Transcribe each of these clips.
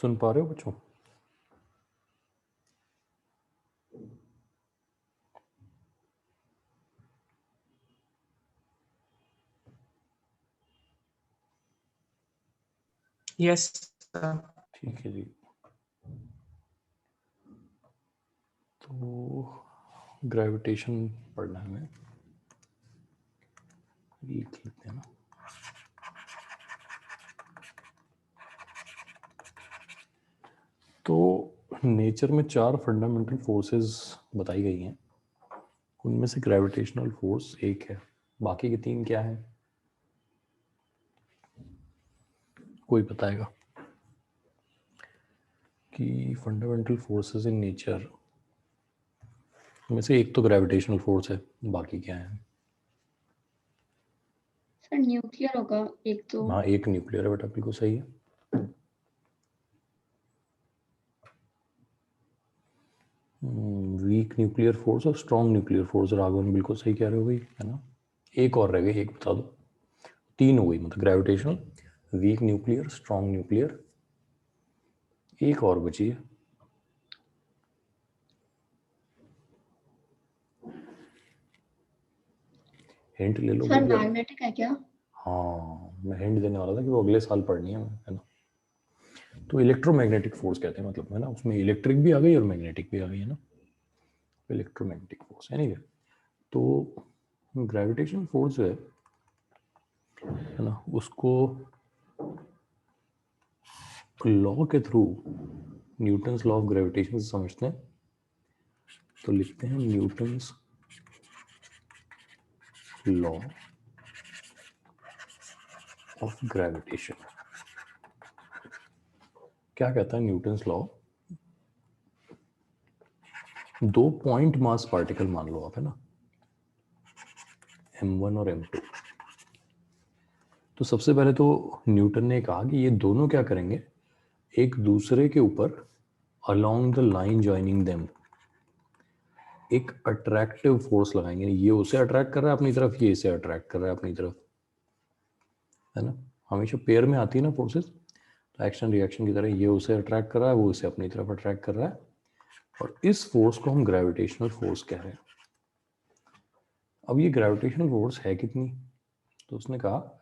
सुन पा रहे हो बच्चों? यस ठीक है जी। तो ग्रेविटेशन पढ़ना है हमें, लिख लेते हैं ना। तो नेचर में 4 फंडामेंटल फोर्सेस बताई गई हैं, उनमें से ग्रेविटेशनल फोर्स एक है, बाकी के 3 क्या है? कोई बताएगा कि फंडामेंटल फोर्सेस इन नेचर में से एक तो ग्रेविटेशनल फोर्स है, बाकी क्या है? सर न्यूक्लियर होगा एक तो। हाँ, एक न्यूक्लियर है बेटा, बिल्कुल सही है। वीक न्यूक्लियर फोर्स और स्ट्रॉन्ग न्यूक्लियर फोर्स, राघवन बिल्कुल सही कह रहे हो भाई, है ना। एक और रह गई, एक बता दो। 3 हो गई, मतलब gravitational, weak nuclear, strong nuclear, एक और बची है। हिंट ले लो सर भाई। मैग्नेटिक है क्या? हाँ, मैं हिंट देने वाला था कि वो अगले साल पढ़नी है ना। तो इलेक्ट्रोमैग्नेटिक फोर्स कहते हैं, मतलब है ना, उसमें इलेक्ट्रिक भी आ गई और मैग्नेटिक भी आ गई, है ना। Electromagnetic force anyway. तो ग्रेविटेशन फोर्स जो है ना, उसको लॉ के through, Newton's law of gravitation से समझते हैं। तो लिखते हैं न्यूटन्स लॉ ऑफ ग्रेविटेशन। क्या कहता है Newton's law? 2 point mass particle मान लो आप, है ना, m1 और m2। तो सबसे पहले तो न्यूटन ने कहा कि ये दोनों क्या करेंगे, एक दूसरे के ऊपर along the line joining them एक अट्रैक्टिव फोर्स लगाएंगे। ये उसे अट्रैक्ट कर रहा है अपनी तरफ, ये इसे अट्रैक्ट कर रहा है अपनी तरफ, है ना। हमेशा पेयर में आती है ना फोर्सेस, तो एक्शन रिएक्शन की तरह ये उसे अट्रैक्ट कर रहा है, वो उसे अपनी तरफ अट्रैक्ट कर रहा है, और इस फोर्स को हम ग्रेविटेशनल फोर्स कह रहे हैं। अब ये ग्रेविटेशनल फोर्स है कितनी? तो उसने कहा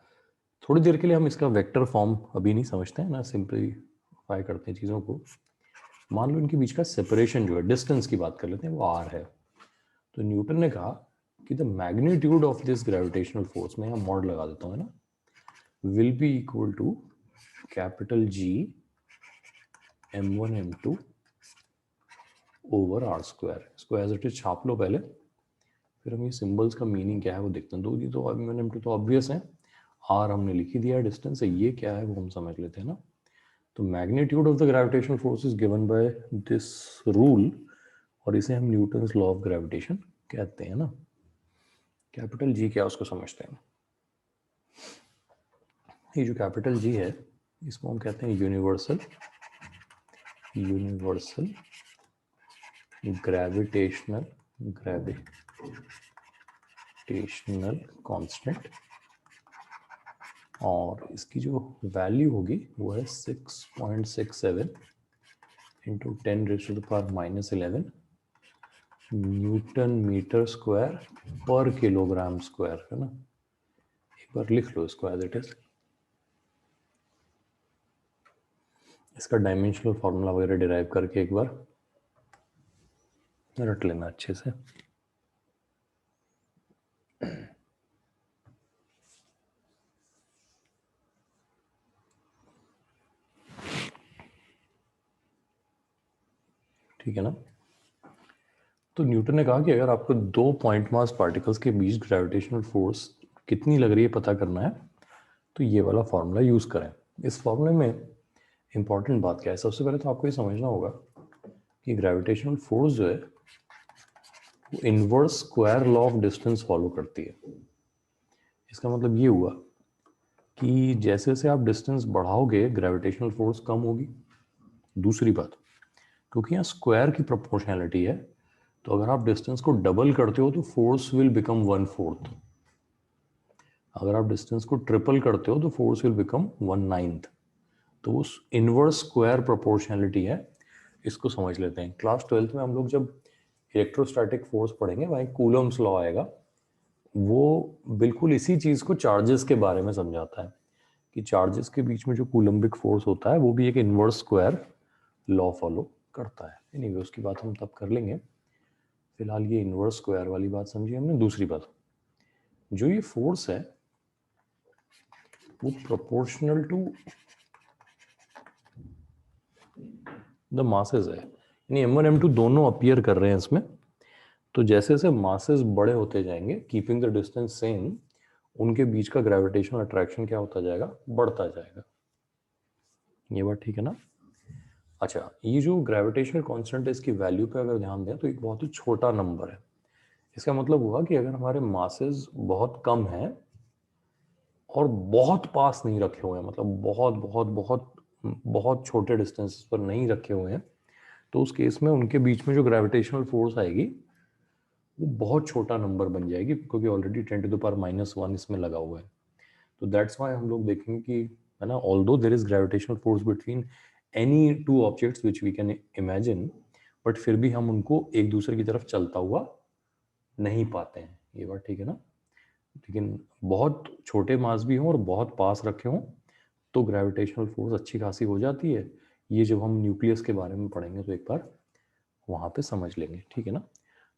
थोड़ी देर के लिए हम इसका वेक्टर फॉर्म अभी नहीं समझते हैं ना, सिंपलीफाई करते हैं चीज़ों को। मान लो इनके बीच का सेपरेशन जो है, डिस्टेंस की बात कर लेते हैं, वो r है। तो न्यूटन ने कहा कि the magnitude of this gravitational force, में यहाँ मॉड लगा देता हूँ, है ना, will be equal to capital G m1 m2 over r square. इसको एज इट इज छाप लो पहले, फिर हम ये सिंबल्स का मीनिंग क्या है वो देखते हैं। दो ये तो m1 m2 तो ऑब्वियस है, r हमने लिख ही दिया है, डिस्टेंस है, ये क्या है वो हम समझ लेते हैं ना। तो magnitude of the gravitational force is given by this rule, और इसे हम न्यूटन्स लॉ ऑफ ग्रेविटेशन कहते हैं ना। कैपिटल G क्या उसको समझते हैं। ये जो कैपिटल G है, इसको हम कहते हैं यूनिवर्सल ग्रेविटेशनल कांस्टेंट, और इसकी जो वैल्यू होगी वो है 6.67 इंटू 10⁻⁻11 न्यूटन मीटर स्क्वायर पर किलोग्राम स्क्वायर, है ना। एक बार लिख लो इसको एज इट इज। इसका डायमेंशनल फॉर्मूला वगैरह डिराइव करके एक बार रट लेना अच्छे से। ठीक है ना। तो न्यूटन ने कहा कि अगर आपको 2 पॉइंट मास पार्टिकल्स के बीच ग्रेविटेशनल फोर्स कितनी लग रही है पता करना है, तो ये वाला फॉर्मूला यूज करें। इस फॉर्मूले में इंपॉर्टेंट बात क्या है, सबसे पहले तो आपको ये समझना होगा कि ग्रेविटेशनल फोर्स जो है वो inverse square law of distance follow करती है। इसका मतलब ये हुआ कि जैसे जैसे आप डिस्टेंस बढ़ाओगे ग्रेविटेशनल फोर्स कम होगी। दूसरी बात, क्योंकि यहाँ स्क्वायर की प्रोपोर्शनैलिटी है, तो अगर आप डिस्टेंस को डबल करते हो तो फोर्स विल बिकम 1/4। अगर आप डिस्टेंस को ट्रिपल करते हो तो फोर्स विल बिकम 1/9। तो उस इनवर्स स्क्वायर प्रोपोर्शनलिटी है, इसको समझ लेते हैं। क्लास 12th में हम लोग जब इलेक्ट्रोस्टैटिक फोर्स पढ़ेंगे वहाँ कूलम्स लॉ आएगा, वो बिल्कुल इसी चीज़ को चार्जेस के बारे में समझाता है कि चार्जेस के बीच में जो कूलम्बिक फोर्स होता है वो भी एक इनवर्स स्क्वायर लॉ फॉलो करता है। एनीवे उसकी बात हम तब कर लेंगे, फिलहाल ये इनवर्स स्क्वायर वाली बात समझी हमने। दूसरी बात, जो ये फोर्स है वो प्रोपोर्शनल टू द मासेस है, यानी m1 m2 दोनों अपीयर कर रहे हैं इसमें। तो जैसे जैसे मासेस बड़े होते जाएंगे, कीपिंग द डिस्टेंस सेम, उनके बीच का ग्रेविटेशनल अट्रैक्शन क्या होता जाएगा, बढ़ता जाएगा। ये बात ठीक है ना? अच्छा, ये जो ग्रेविटेशनल कांस्टेंट है इसकी वैल्यू पे अगर ध्यान दें तो एक बहुत ही छोटा नंबर है। इसका मतलब हुआ कि अगर हमारे मासेस बहुत कम हैं और बहुत पास नहीं रखे हुए हैं, मतलब बहुत बहुत बहुत बहुत छोटे डिस्टेंस पर नहीं रखे हुए हैं, तो उस केस में उनके बीच में जो ग्रेविटेशनल फोर्स आएगी वो बहुत छोटा नंबर बन जाएगी, क्योंकि ऑलरेडी 10⁻⁻1 इसमें लगा हुआ है। तो दैट्स वाई हम लोग देखेंगे कि, है ना, although there is gravitational force between any two objects which we can imagine, but फिर भी हम उनको एक दूसरे की तरफ चलता हुआ नहीं पाते हैं। ये बात ठीक है ना? लेकिन बहुत छोटे मास भी हों और बहुत पास रखे हों तो ग्रेविटेशनल फोर्स अच्छी खासी हो जाती है। ये जब हम न्यूक्लियस के बारे में पढ़ेंगे तो एक बार वहाँ पे समझ लेंगे, ठीक है ना?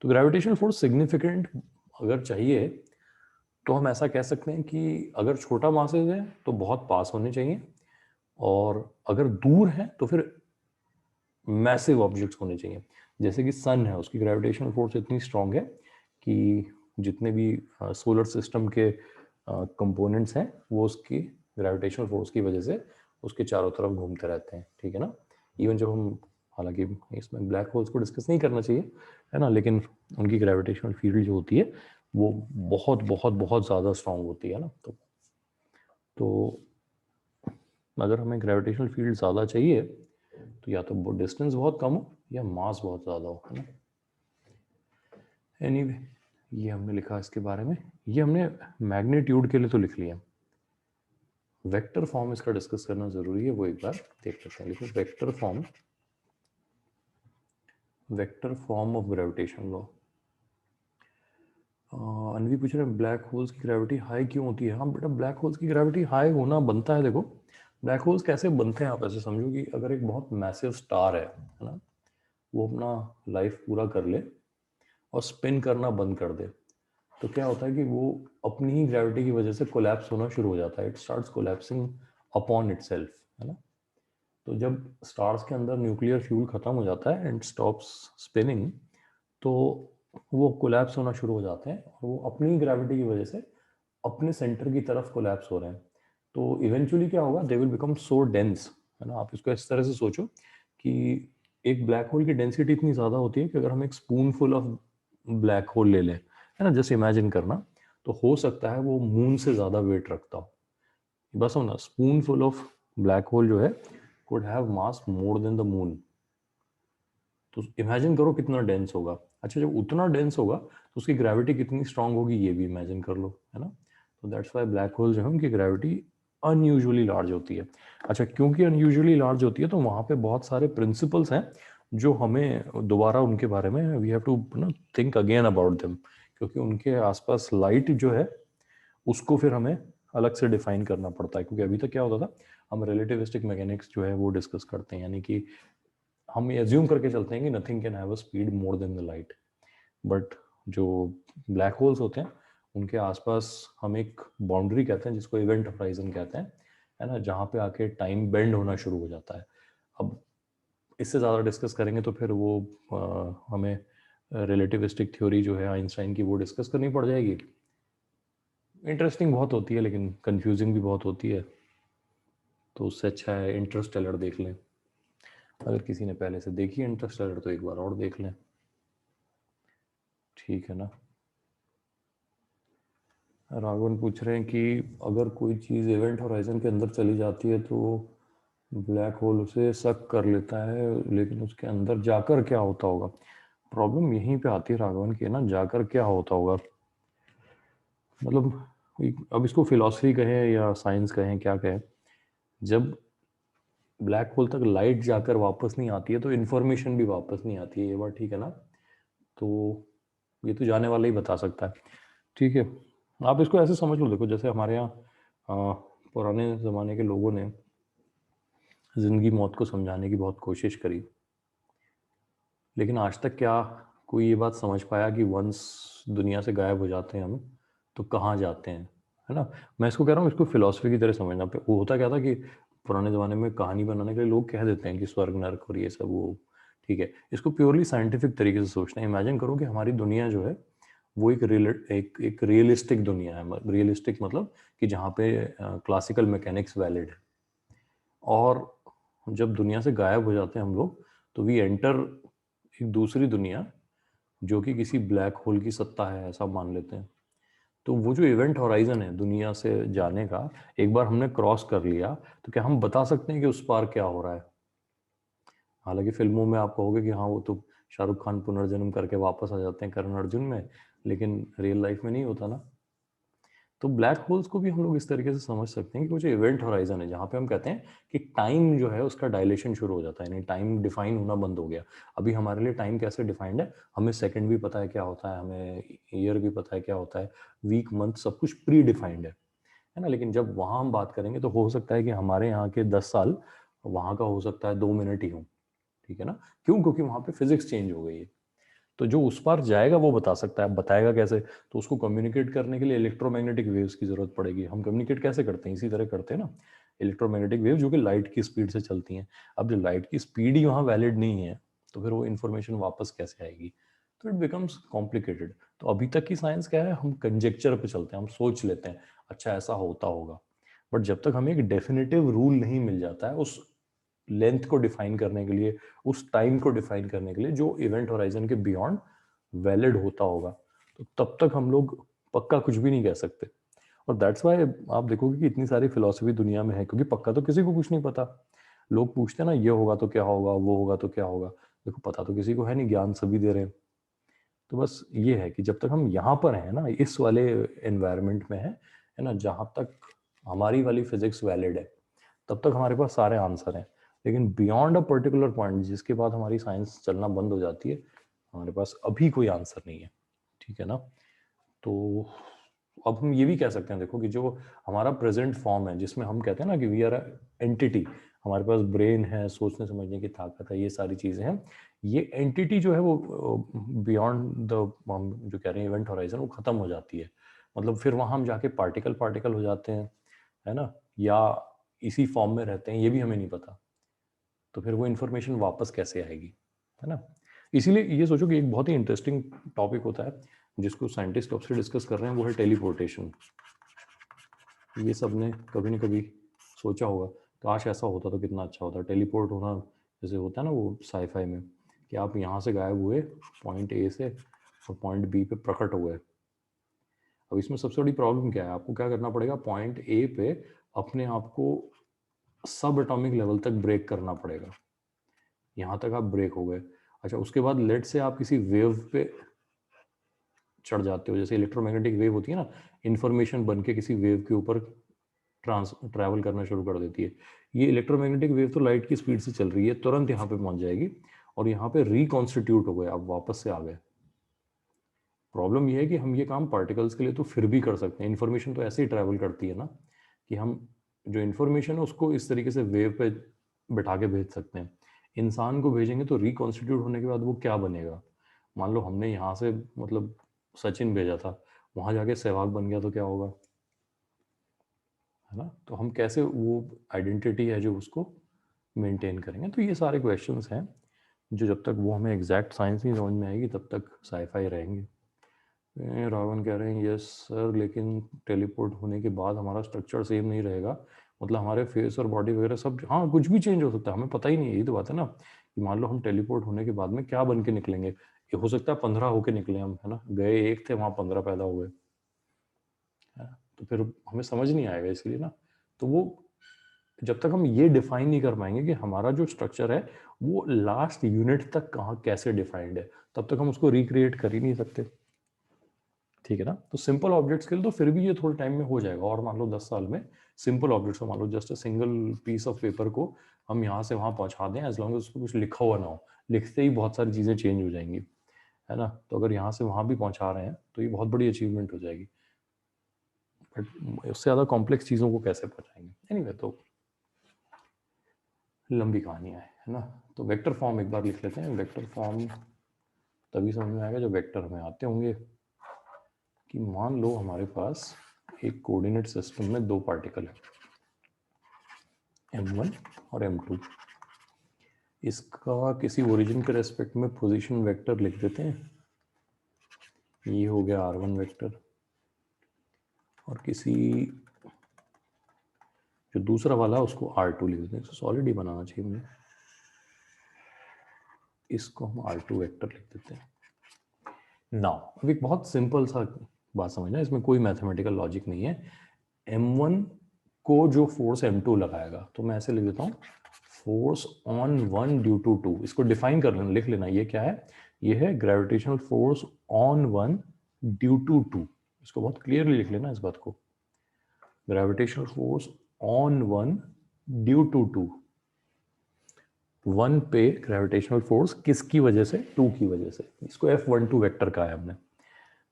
तो ग्रेविटेशनल फोर्स सिग्निफिकेंट अगर चाहिए तो हम ऐसा कह सकते हैं कि अगर छोटा मासेस है तो बहुत पास होने चाहिए, और अगर दूर है तो फिर मैसिव ऑब्जेक्ट्स होने चाहिए। जैसे कि सन है, उसकी ग्रेविटेशनल फोर्स इतनी स्ट्रांग है कि जितने भी सोलर सिस्टम के कंपोनेंट्स हैं वो उसकी ग्रेविटेशनल फोर्स की वजह से उसके चारों तरफ घूमते रहते हैं, ठीक है ना? इवन जब हम, हालांकि इसमें ब्लैक होल्स को डिस्कस नहीं करना चाहिए, है ना, लेकिन उनकी ग्रेविटेशनल फील्ड जो होती है वो बहुत बहुत बहुत ज़्यादा स्ट्रांग होती है ना। तो अगर हमें ग्रेविटेशनल फील्ड ज़्यादा चाहिए तो या तो डिस्टेंस बहुत कम हो या मास बहुत ज़्यादा हो, है ना? एनीवे ये हमने लिखा इसके बारे में, ये हमने मैग्नीट्यूड के लिए तो लिख लिया। वेक्टर फॉर्म इसका डिस्कस करना ज़रूरी है, वो एक बार देख लेते हैं। लिखो vector form of gravitation law. Anvi पूछ रहे हैं ब्लैक होल्स की ग्रेविटी हाई क्यों होती है? हाँ बेटा, ब्लैक होल्स की ग्रेविटी हाई होना बनता है। देखो ब्लैक होल्स कैसे बनते हैं, आप ऐसे समझो कि अगर एक बहुत मैसिव स्टार है ना, वो अपना लाइफ पूरा कर ले और स्पिन करना बंद कर दे, तो क्या होता है कि वो अपनी ही ग्रेविटी की वजह से कोलैप्स होना शुरू हो जाता है। It starts collapsing upon itself, है ना? तो जब स्टार्स के अंदर न्यूक्लियर फ्यूल खत्म हो जाता है एंड स्टॉप्स स्पिनिंग, तो वो कोलैप्स होना शुरू हो जाते हैं और वो अपनी ग्रेविटी की वजह से अपने सेंटर की तरफ कोलैप्स हो रहे हैं। तो इवेंचुअली क्या होगा, they will become so dense, है ना? आप इसको इस तरह से सोचो कि एक ब्लैक होल की डेंसिटी इतनी ज़्यादा होती है कि अगर हम एक spoon full of black hole ले लें, है ना, जस्ट इमेजिन करना, तो हो सकता है वो मून से ज़्यादा वेट रखता हो। बस हो ना, spoon full of black hole जो है could have mass more than the moon. तो इमेजिन करो कितना डेंस होगा। अच्छा, जब उतना डेंस होगा तो उसकी ग्रेविटी कितनी स्ट्रांग होगी ये भी इमेजिन कर लो, है ना? तो दैट्स वाई ब्लैक होल जो है उनकी ग्रेविटी अनयूजुअली लार्ज होती है। अच्छा, क्योंकि अनयूजुअली लार्ज होती है तो वहाँ पे बहुत सारे प्रिंसिपल्स हैं जो हमें दोबारा उनके बारे में we have to think again about them, क्योंकि उनके आसपास लाइट जो है उसको फिर हमें अलग से डिफाइन करना पड़ता है। क्योंकि अभी तक क्या होता था, हम रिलेटिविस्टिक मैकेनिक्स जो है वो डिस्कस करते हैं, यानी कि हम ये एज्यूम करके चलते हैं कि nothing can have a speed more than the light. But जो ब्लैक होल्स होते हैं उनके आसपास हम एक बाउंड्री कहते हैं जिसको इवेंट हॉराइजन कहते हैं, है ना, जहाँ पे आके टाइम बेंड होना शुरू हो जाता है। अब इससे ज़्यादा डिस्कस करेंगे तो फिर वो हमें रिलेटिविस्टिक थ्योरी जो है आइंस्टाइन की वो डिस्कस करनी पड़ जाएगी। इंटरेस्टिंग बहुत होती है लेकिन कंफ्यूजिंग भी बहुत होती है, तो उससे अच्छा है इंटरस्टेलर देख लें। अगर किसी ने पहले से देखी है इंटरस्टेलर तो एक बार और देख लें, ठीक है ना? राघवन पूछ रहे हैं कि अगर कोई चीज़ इवेंट होराइजन के अंदर चली जाती है तो ब्लैक होल उसे सक कर लेता है, लेकिन उसके अंदर जाकर क्या होता होगा? प्रॉब्लम यहीं पे आती है राघवन की, है ना, जाकर क्या होता होगा। मतलब अब इसको फिलॉसफी कहें या साइंस कहें, क्या कहें, जब ब्लैक होल तक लाइट जाकर वापस नहीं आती है तो इन्फॉर्मेशन भी वापस नहीं आती है, ये बात ठीक है ना? तो ये तो जाने वाला ही बता सकता है, ठीक है। आप इसको ऐसे समझ लो, देखो जैसे हमारे यहाँ पुराने ज़माने के लोगों ने ज़िंदगी मौत को समझाने की बहुत कोशिश करी, लेकिन आज तक क्या कोई ये बात समझ पाया कि वंस दुनिया से गायब हो जाते हैं हम तो कहाँ जाते हैं, है ना? मैं इसको कह रहा हूँ, इसको फिलॉसफी की तरह समझना। वो होता क्या था कि पुराने ज़माने में कहानी बनाने के लिए लोग कह देते हैं कि स्वर्ग नर्क और ये सब, वो ठीक है। इसको प्योरली साइंटिफिक तरीके से सोचना है। इमेजिन करो कि हमारी दुनिया जो है वो एक रियलिस्टिक दुनिया है। रियलिस्टिक मतलब कि जहाँ पे क्लासिकल मैकेनिक्स वैलिड है, और जब दुनिया से गायब हो जाते हैं हम लोग तो वी एंटर एक दूसरी दुनिया जो कि किसी ब्लैक होल की सत्ता है, ऐसा मान लेते हैं। तो वो जो इवेंट होराइजन है दुनिया से जाने का, एक बार हमने क्रॉस कर लिया तो क्या हम बता सकते हैं कि उस पार क्या हो रहा है? हालांकि फिल्मों में आप कहोगे कि हाँ वो तो शाहरुख खान पुनर्जन्म करके वापस आ जाते हैं करण अर्जुन में, लेकिन रियल लाइफ में नहीं होता ना। तो ब्लैक होल्स को भी हम लोग इस तरीके से समझ सकते हैं कि वो जो इवेंट होराइजन है, जहाँ पे हम कहते हैं कि टाइम जो है उसका डायलेशन शुरू हो जाता है, यानी टाइम डिफाइन होना बंद हो गया। अभी हमारे लिए टाइम कैसे डिफाइंड है? हमें सेकंड भी पता है क्या होता है, हमें ईयर भी पता है क्या होता है, वीक मंथ सब कुछ प्री डिफाइंड है ना? लेकिन जब वहाँ हम बात करेंगे तो हो सकता है कि हमारे यहाँ के 10 साल वहाँ का हो सकता है 2 मिनट ही हो, ठीक है ना? क्यों? क्योंकि वहाँ पे फिजिक्स चेंज हो गई है। तो जो उस पार जाएगा वो बता सकता है। अब बताएगा कैसे? तो उसको कम्युनिकेट करने के लिए इलेक्ट्रोमैग्नेटिक वेव्स की जरूरत पड़ेगी। हम कम्युनिकेट कैसे करते हैं? इसी तरह करते हैं ना, इलेक्ट्रोमैग्नेटिक वेव जो कि लाइट की स्पीड से चलती हैं। अब जो लाइट की स्पीड ही वहाँ वैलिड नहीं है तो फिर वो इन्फॉर्मेशन वापस कैसे आएगी? तो इट बिकम्स कॉम्प्लिकेटेड। तो अभी तक की साइंस क्या है? हम कंजेक्चर पे चलते हैं, हम सोच लेते हैं अच्छा ऐसा होता होगा। बट जब तक हमें एक डेफिनेटिव रूल नहीं मिल जाता है उस लेंथ को डिफाइन करने के लिए, उस टाइम को डिफाइन करने के लिए जो इवेंट होराइजन के बियॉन्ड वैलिड होता होगा, तो तब तक हम लोग पक्का कुछ भी नहीं कह सकते। और दैट्स वाई आप देखोगे कि इतनी सारी फिलॉसफी दुनिया में है, क्योंकि पक्का तो किसी को कुछ नहीं पता। लोग पूछते हैं ना, ये होगा तो क्या होगा, वो होगा तो क्या होगा। देखो पता तो किसी को है नहीं, ज्ञान सभी दे रहे हैं। तो बस ये है कि जब तक हम यहाँ पर हैं ना, इस वाले एनवायरनमेंट में है ना, जहाँ तक हमारी वाली फिजिक्स वैलिड है तब तक हमारे पास सारे आंसर हैं। लेकिन बियॉन्ड अ पर्टिकुलर पॉइंट, जिसके बाद हमारी साइंस चलना बंद हो जाती है, हमारे पास अभी कोई आंसर नहीं है, ठीक है ना? तो अब हम ये भी कह सकते हैं, देखो कि जो हमारा प्रेजेंट फॉर्म है जिसमें हम कहते हैं ना कि वी आर एंटिटी, हमारे पास ब्रेन है, सोचने समझने की ताकत है, ये सारी चीज़ें हैं, ये एंटिटी जो है वो बियॉन्ड द जो कह रहे हैं इवेंट होराइजन, वो ख़त्म हो जाती है। मतलब फिर वहाँ हम जाके पार्टिकल पार्टिकल हो जाते हैं, है ना, या इसी फॉर्म में रहते हैं, ये भी हमें नहीं पता। तो फिर वो इन्फॉर्मेशन वापस कैसे आएगी, है ना? इसीलिए ये सोचो कि एक बहुत ही इंटरेस्टिंग टॉपिक होता है जिसको साइंटिस्ट कब से डिस्कस कर रहे हैं, वो है टेलीपोर्टेशन। ये सब ने कभी न कभी सोचा होगा काश ऐसा होता तो कितना अच्छा होता। टेलीपोर्ट होना जैसे होता है ना वो साईफाई में, कि आप यहाँ से गायब हुए पॉइंट ए से और पॉइंट बी पे प्रकट हुए। अब इसमें सबसे बड़ी प्रॉब्लम क्या है? आपको क्या करना पड़ेगा? पॉइंट ए पे अपने आप को सब एटॉमिक लेवल तक ब्रेक करना पड़ेगा। यहाँ तक आप ब्रेक हो गए। अच्छा, उसके बाद लेट से आप किसी वेव पे चढ़ जाते हो, जैसे इलेक्ट्रोमैग्नेटिक वेव होती है ना, इंफॉर्मेशन बन के किसी वेव के ऊपर ट्रैवल करना शुरू कर देती है। ये इलेक्ट्रोमैग्नेटिक वेव तो लाइट की स्पीड से चल रही है, तुरंत यहाँ पे पहुंच जाएगी और यहाँ पे रिकॉन्स्टिट्यूट हो गए, आप वापस से आ गए। प्रॉब्लम ये है कि हम ये काम पार्टिकल्स के लिए तो फिर भी कर सकते हैं, इन्फॉर्मेशन तो ऐसे ही ट्रैवल करती है ना, कि हम जो इन्फॉर्मेशन है उसको इस तरीके से वेव पे बैठा के भेज सकते हैं। इंसान को भेजेंगे तो रिकॉन्स्टिट्यूट होने के बाद वो क्या बनेगा? मान लो हमने यहाँ से मतलब सचिन भेजा था, वहाँ जाके सहवाग बन गया तो क्या होगा, है ना? तो हम कैसे वो आइडेंटिटी है जो उसको मेंटेन करेंगे? तो ये सारे क्वेश्चंस हैं जो जब तक वो हमें एग्जैक्ट साइंस नहीं समझ में आएगी तब तक साईफाई रहेंगे। रावण कह रहे हैं यस सर, लेकिन टेलीपोर्ट होने के बाद हमारा स्ट्रक्चर सेम नहीं रहेगा, मतलब हमारे फेस और बॉडी वगैरह सब, हाँ कुछ भी चेंज हो सकता है, हमें पता ही नहीं है। यही तो बात है ना, कि मान लो हम टेलीपोर्ट होने के बाद में क्या बन के निकलेंगे। ये हो सकता है 15 होके निकले हम, है ना, गए एक थे वहाँ 15 पैदा हुए, है ना? तो फिर हमें समझ नहीं आएगा, इसलिए ना, तो वो जब तक हम ये डिफाइन नहीं कर पाएंगे कि हमारा जो स्ट्रक्चर है वो लास्ट यूनिट तक कहाँ कैसे डिफाइंड है, तब तक हम उसको रिक्रिएट कर ही नहीं सकते। ठीक है ना। तो सिंपल ऑब्जेक्ट्स के लिए तो फिर भी ये थोड़े टाइम में हो जाएगा, और मान लो 10 साल में सिंपल ऑब्जेक्ट्स को, मान लो just a single piece of paper को हम यहाँ से वहाँ पहुँचा दें, एज लॉन्ग एज उसको कुछ लिखा हुआ ना हो, लिखते ही बहुत सारी चीज़ें चेंज हो जाएंगी, है ना। तो अगर यहाँ से वहाँ भी पहुँचा रहे हैं तो ये बहुत बड़ी अचीवमेंट हो जाएगी, बट उससे ज़्यादा कॉम्प्लेक्स चीज़ों को कैसे पहुँचाएंगे। एनीवे, तो लंबी कहानियाँ है ना। तो वेक्टर फॉर्म एक बार लिख लेते हैं। वेक्टर फॉर्म तभी समझ में आएगा जब वेक्टर हमें आते होंगे। कि मान लो हमारे पास एक कोऑर्डिनेट सिस्टम में दो पार्टिकल है, m1 और m2। इसका किसी ओरिजिन के रेस्पेक्ट में पोजीशन वेक्टर लिख देते हैं, ये हो गया r1 वेक्टर, और किसी जो दूसरा वाला है उसको r2 लिख देते हैं। तो सॉलिड ही बनाना चाहिए मुझे, इसको हम r2 वेक्टर लिख देते हैं। नाउ अब एक बहुत सिंपल सा बात समझना, इसमें कोई मैथमेटिकल लॉजिक नहीं है। m1 को जो फोर्स m2 लगाएगा, तो मैं ऐसे लिख देता हूँ, फोर्स ऑन 1 ड्यू टू 2। इसको डिफाइन कर लेना, लिख लेना, ये क्या है, ये है gravitational force on 1 due to 2। इसको बहुत क्लियरली लिख लेना इस बात को, gravitational force on 1 due to 2। 1 पे ग्रेविटेशनल फोर्स किसकी वजह से, 2 की वजह से। इसको F12 वेक्टर का है हमने।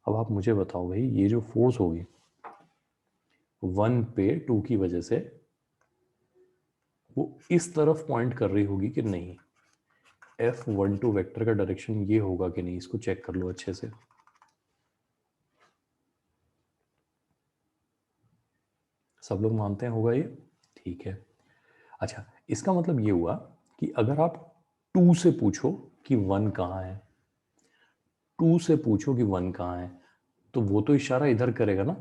अब आप मुझे बताओ भाई, ये जो फोर्स होगी 1 पे 2 की वजह से, वो इस तरफ पॉइंट कर रही होगी कि नहीं। F12 वेक्टर का डायरेक्शन ये होगा कि नहीं, इसको चेक कर लो अच्छे से। सब लोग मानते हैं होगा ये, ठीक है। अच्छा, इसका मतलब ये हुआ कि अगर आप 2 से पूछो कि 1 कहाँ है, 2 से पूछो कि 1 कहाँ है, तो वो तो इशारा इधर करेगा ना।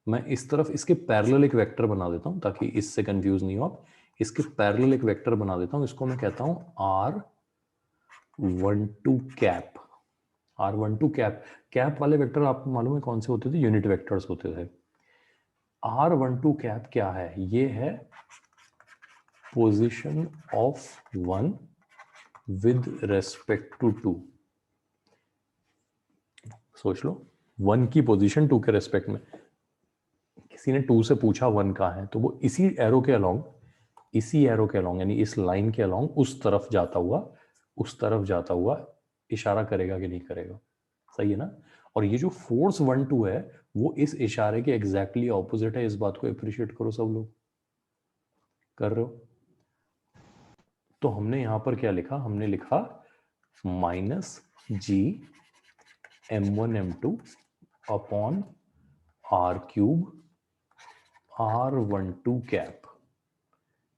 मैं इस तरफ इसके पैरेलल एक वेक्टर बना देता हूँ ताकि इससे कंफ्यूज नहीं हो आप। इसके पैरेलल एक वेक्टर बना देता हूँ, इसको मैं कहता हूँ R12 cap. R12 cap, cap वाले वेक्टर आपको मालूम है कौन से होते थे, यूनिट वेक्टर्स होते थे। R12 कैप क्या है, ये है position of 1 with respect to 2। सोच लो, 1 की पोजीशन 2 के रेस्पेक्ट में, किसी ने 2 से पूछा 1 कहाँ है, तो वो इसी एरो के अलोंग, इसी एरो के अलोंग, यानी इस लाइन के अलोंग उस तरफ जाता हुआ इशारा करेगा कि नहीं करेगा। सही है ना। और ये जो फोर्स 1-2 है वो इस इशारे के एग्जैक्टली ऑपोजिट है। इस बात को अप्रिशिएट करो, सब लोग कर रहे हो। तो हमने यहां पर क्या लिखा, हमने लिखा -g m1 m2 upon r³ R12 cap.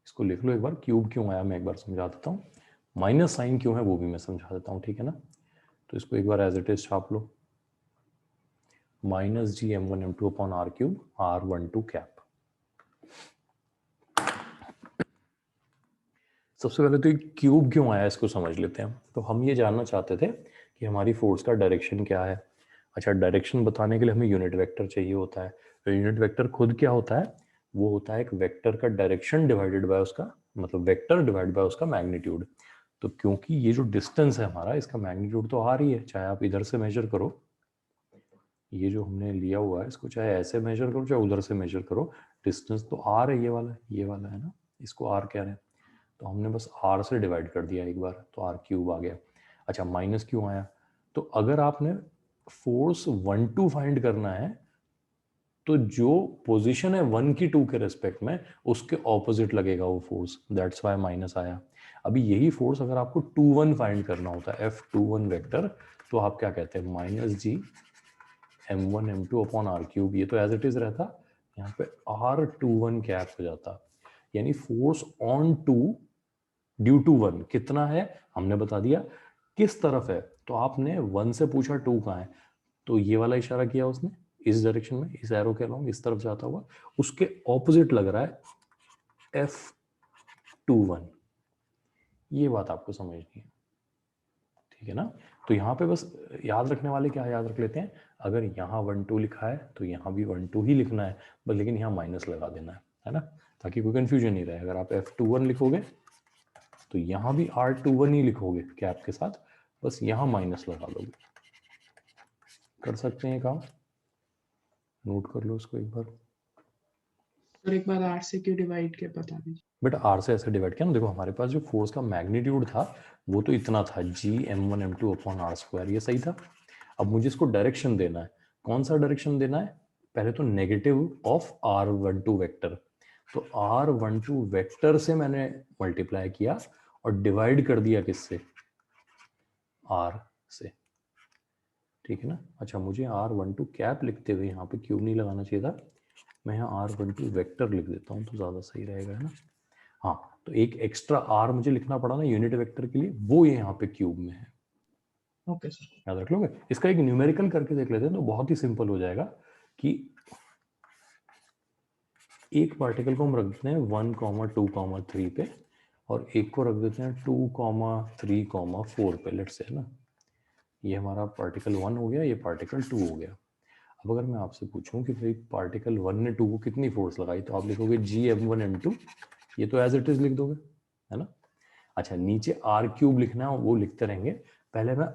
इसको लिख लो एक बार, क्यूब क्यों आया मैं एक बार समझा देता हूँ, माइनस साइन क्यों है वो भी मैं समझा देता हूँ, ठीक है ना। तो इसको एक बार एज इट इज छाप लो, -g m1 m2 upon r³ R12 cap. सबसे पहले तो ये क्यूब क्यों आया इसको समझ लेते हैं। तो हम ये जानना चाहते थे कि हमारी फोर्स का डायरेक्शन क्या है। अच्छा, डायरेक्शन बताने के लिए हमें यूनिट वेक्टर चाहिए होता है। तो यूनिट वेक्टर खुद क्या होता है, वो होता है एक वेक्टर का डायरेक्शन डिवाइडेड बाय उसका, मतलब वेक्टर डिवाइड बाय उसका मैग्नीट्यूड। तो क्योंकि ये जो डिस्टेंस है हमारा, इसका मैग्नीट्यूड तो आ रही है, चाहे आप इधर से मेजर करो, ये जो हमने लिया हुआ है इसको चाहे ऐसे मेजर करो चाहे उधर से मेजर करो, डिस्टेंस तो आर है, ये वाला है ना, इसको आर कह रहे हैं। तो हमने बस r से डिवाइड कर दिया एक बार, तो r³ आ गया। अच्छा, माइनस क्यों आया, तो अगर आपने फोर्स 1-2 फाइंड करना है तो जो पोजीशन है 1 की 2 के रेस्पेक्ट में उसके ऑपोजिट लगेगा वो फोर्स, दैट्स वाई माइनस आया। अभी यही फोर्स अगर आपको 2-1 फाइंड करना होता है, F21 वेक्टर, तो आप क्या कहते हैं, -g m1 m2 upon r³। ये तो एज इट इज रहता, यहाँ पे R21 कैप हो जाता, यानी फोर्स ऑन 2 ड्यू टू 1 कितना है हमने बता दिया, किस तरफ है, तो आपने 1 से पूछा 2 कहाँ है, तो ये वाला इशारा किया उसने इस डायरेक्शन में, इस एरो के अलोंग इस तरफ जाता हुआ, उसके ऑपोजिट लग रहा है F21। ये बात आपको समझनी है, ठीक है ना। तो यहाँ पे बस याद रखने वाले क्या याद रख लेते हैं, अगर यहाँ 1-2 लिखा है तो यहाँ भी 1-2 ही लिखना है, बस लेकिन यहाँ माइनस लगा देना है ना, ताकि कोई कंफ्यूजन नहीं रहे। अगर आप F21 लिखोगे तो यहाँ भी R21 ही लिखोगे कैप के साथ, बस यहाँ माइनस लगा लोगे। कर सकते हैं काम, नोट कर लो इसको एक बार। सर एक बार r से क्यों डिवाइड के बता दीजिए। बेटा आर से ऐसे डिवाइड किया ना, देखो हमारे पास जो फोर्स का मैग्नीट्यूड था वो तो इतना था, G m1m2/r², ये सही था। अब मुझे इसको डायरेक्शन देना है, कौन सा डायरेक्शन देना है? पहले तो नेगेटिव ऑफ r12 वेक्टर, तो r12 वेक्टर से मैंने मल्टीप्लाई किया और डिवाइड कर दिया किससे? r से, ठीक है ना। अच्छा मुझे r12 कैप लिखते हुए यहाँ पे क्यूब नहीं लगाना चाहिए था, मैं यहाँ r12 वेक्टर लिख देता हूँ तो ज़्यादा सही रहेगा, है ना। हाँ, तो एक एक्स्ट्रा r मुझे लिखना पड़ा ना यूनिट वेक्टर के लिए, वो ये यहाँ पे क्यूब में है। ओके सर, याद रख लोगे। इसका एक न्यूमेरिकल करके देख लेते हैं तो बहुत ही सिंपल हो जाएगा कि एक पार्टिकल को हम रख देते हैं 1,2,3 पे और एक को रख देते हैं 2,3,4 पे, लेट्स से, है ना। ये हमारा पार्टिकल 1 हो गया, ये पार्टिकल 2 हो गया। अब अगर मैं आपसे पूछूं कि भाई पार्टिकल 1 ने 2 को कितनी फोर्स लगाई, तो आप लिखोगे G m1m2, ये तो एज इट इज लिख दोगे, है ना। अच्छा नीचे r³ लिखना है, वो लिखते रहेंगे। पहले मैं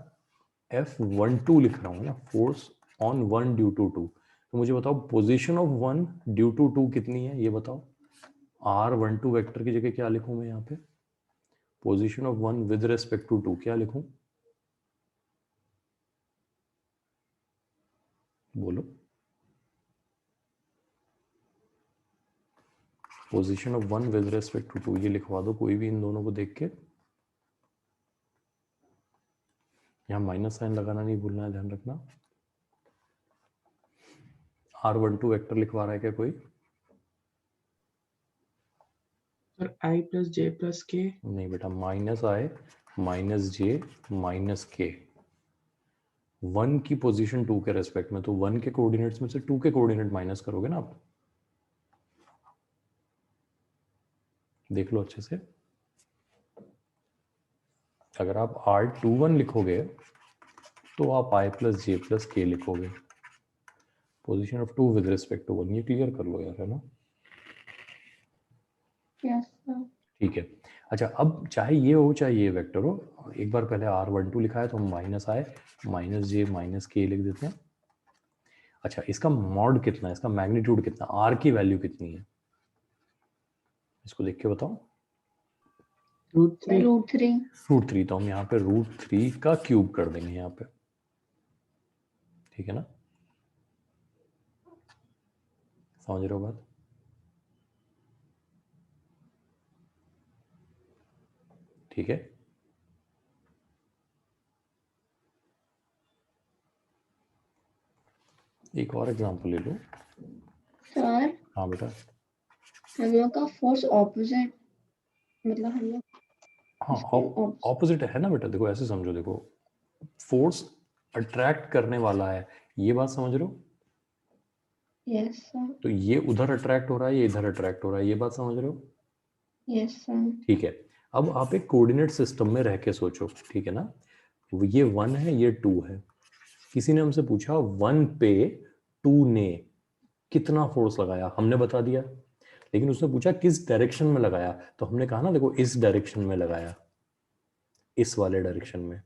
F12 लिख रहा हूँ ना, फोर्स ऑन 1 ड्यू टू 2, तो मुझे बताओ पोजीशन ऑफ 1 ड्यू टू 2 कितनी है, ये बताओ। r12 वेक्टर की जगह क्या लिखूं मैं यहाँ पे? Position of 1 with respect to 2 क्या लिखूं? बोलो। Position of 1 with respect to 2 ये लिखवा दो कोई भी इन दोनों को देख के। यहाँ माइनस साइन लगाना नहीं भूलना है, ध्यान रखना। r12 वेक्टर लिखवा रहा है क्या कोई? Sir i plus J plus के। नहीं बेटा, माइनस आई माइनस जे माइनस के, 1 की पोजीशन 2 के रेस्पेक्ट में, तो 1 के कोऑर्डिनेट्स में से 2 के कोऑर्डिनेट माइनस करोगे ना आप। देख लो अच्छे से, अगर आप r21 लिखोगे तो आप i plus J plus k लिखोगे, position of 2 with respect to 1, ये क्लियर कर लो यार, है ना। Yes sir. ठीक है। अच्छा अब चाहे ये हो चाहे ये वेक्टर हो, एक बार पहले r12 लिखा है तो हम minus i minus J minus के लिख देते हैं। अच्छा इसका मॉड कितना है, इसका मैग्नीट्यूड कितना, r की वैल्यू कितनी है, इसको देख के बताओ। √3। √3। तो हम यहाँ पे √3 का क्यूब कर देंगे यहाँ पे, ठीक है ना। समझ रहे हो बात? ठीक है। एक और एग्जांपल ले लो। सर हाँ बेटा। हम लोग का फोर्स ऑपोजिट, मतलब हम लोग हाँ ऑपोजिट है ना बेटा, देखो ऐसे समझो, देखो फोर्स अट्रैक्ट करने वाला है, ये बात समझ रहे हो। Yes sir. तो ये उधर अट्रैक्ट हो रहा है, ये इधर अट्रैक्ट हो रहा है, ये बात समझ रहे हो। Yes sir. ठीक है। अब आप एक कोऑर्डिनेट सिस्टम में रह के सोचो, ठीक है ना। ये 1 है, ये 2 है। किसी ने हमसे पूछा 1 पे 2 ने कितना फोर्स लगाया, हमने बता दिया, लेकिन उसने पूछा किस डायरेक्शन में लगाया, तो हमने कहा ना देखो इस डायरेक्शन में लगाया, इस वाले डायरेक्शन में।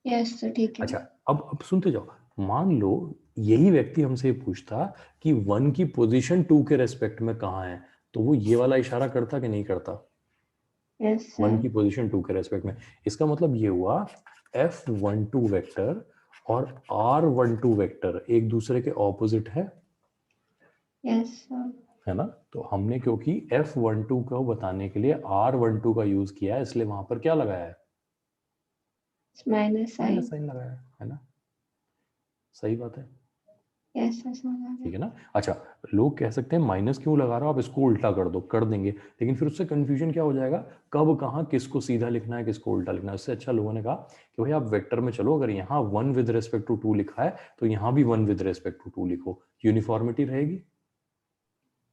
यस सर ठीक है। अच्छा अब सुनते जाओ, मान लो यही व्यक्ति हमसे पूछता कि 1 की पोजीशन 2 के रेस्पेक्ट में कहाँ है, तो वो ये वाला इशारा करता कि नहीं करता? Yes 1 sir. की पोजीशन 2 के रेस्पेक्ट में। इसका मतलब ये हुआ F12 वेक्टर और R12 वेक्टर एक दूसरे के ऑपोजिट है, यस सर। है ना। तो हमने क्योंकि F12 को बताने के लिए R12 का यूज किया है, इसलिए वहां पर क्या लगाया है? Minus sign. माइनस साइन लगाया है ना। सही बात है, यस सर समझ ठीक है ना। अच्छा लोग कह सकते हैं माइनस क्यों लगा रहा हो, आप इसको उल्टा कर दो, कर देंगे, लेकिन फिर उससे कंफ्यूजन क्या हो जाएगा, कब कहाँ किसको सीधा लिखना है किसको उल्टा लिखना है। इससे अच्छा लोगों ने कहा कि भाई आप वेक्टर में चलो, अगर यहाँ 1 विद रेस्पेक्ट टू 2 लिखा है तो यहाँ भी 1 विद रेस्पेक्ट टू 2 लिखो, यूनिफॉर्मिटी रहेगी।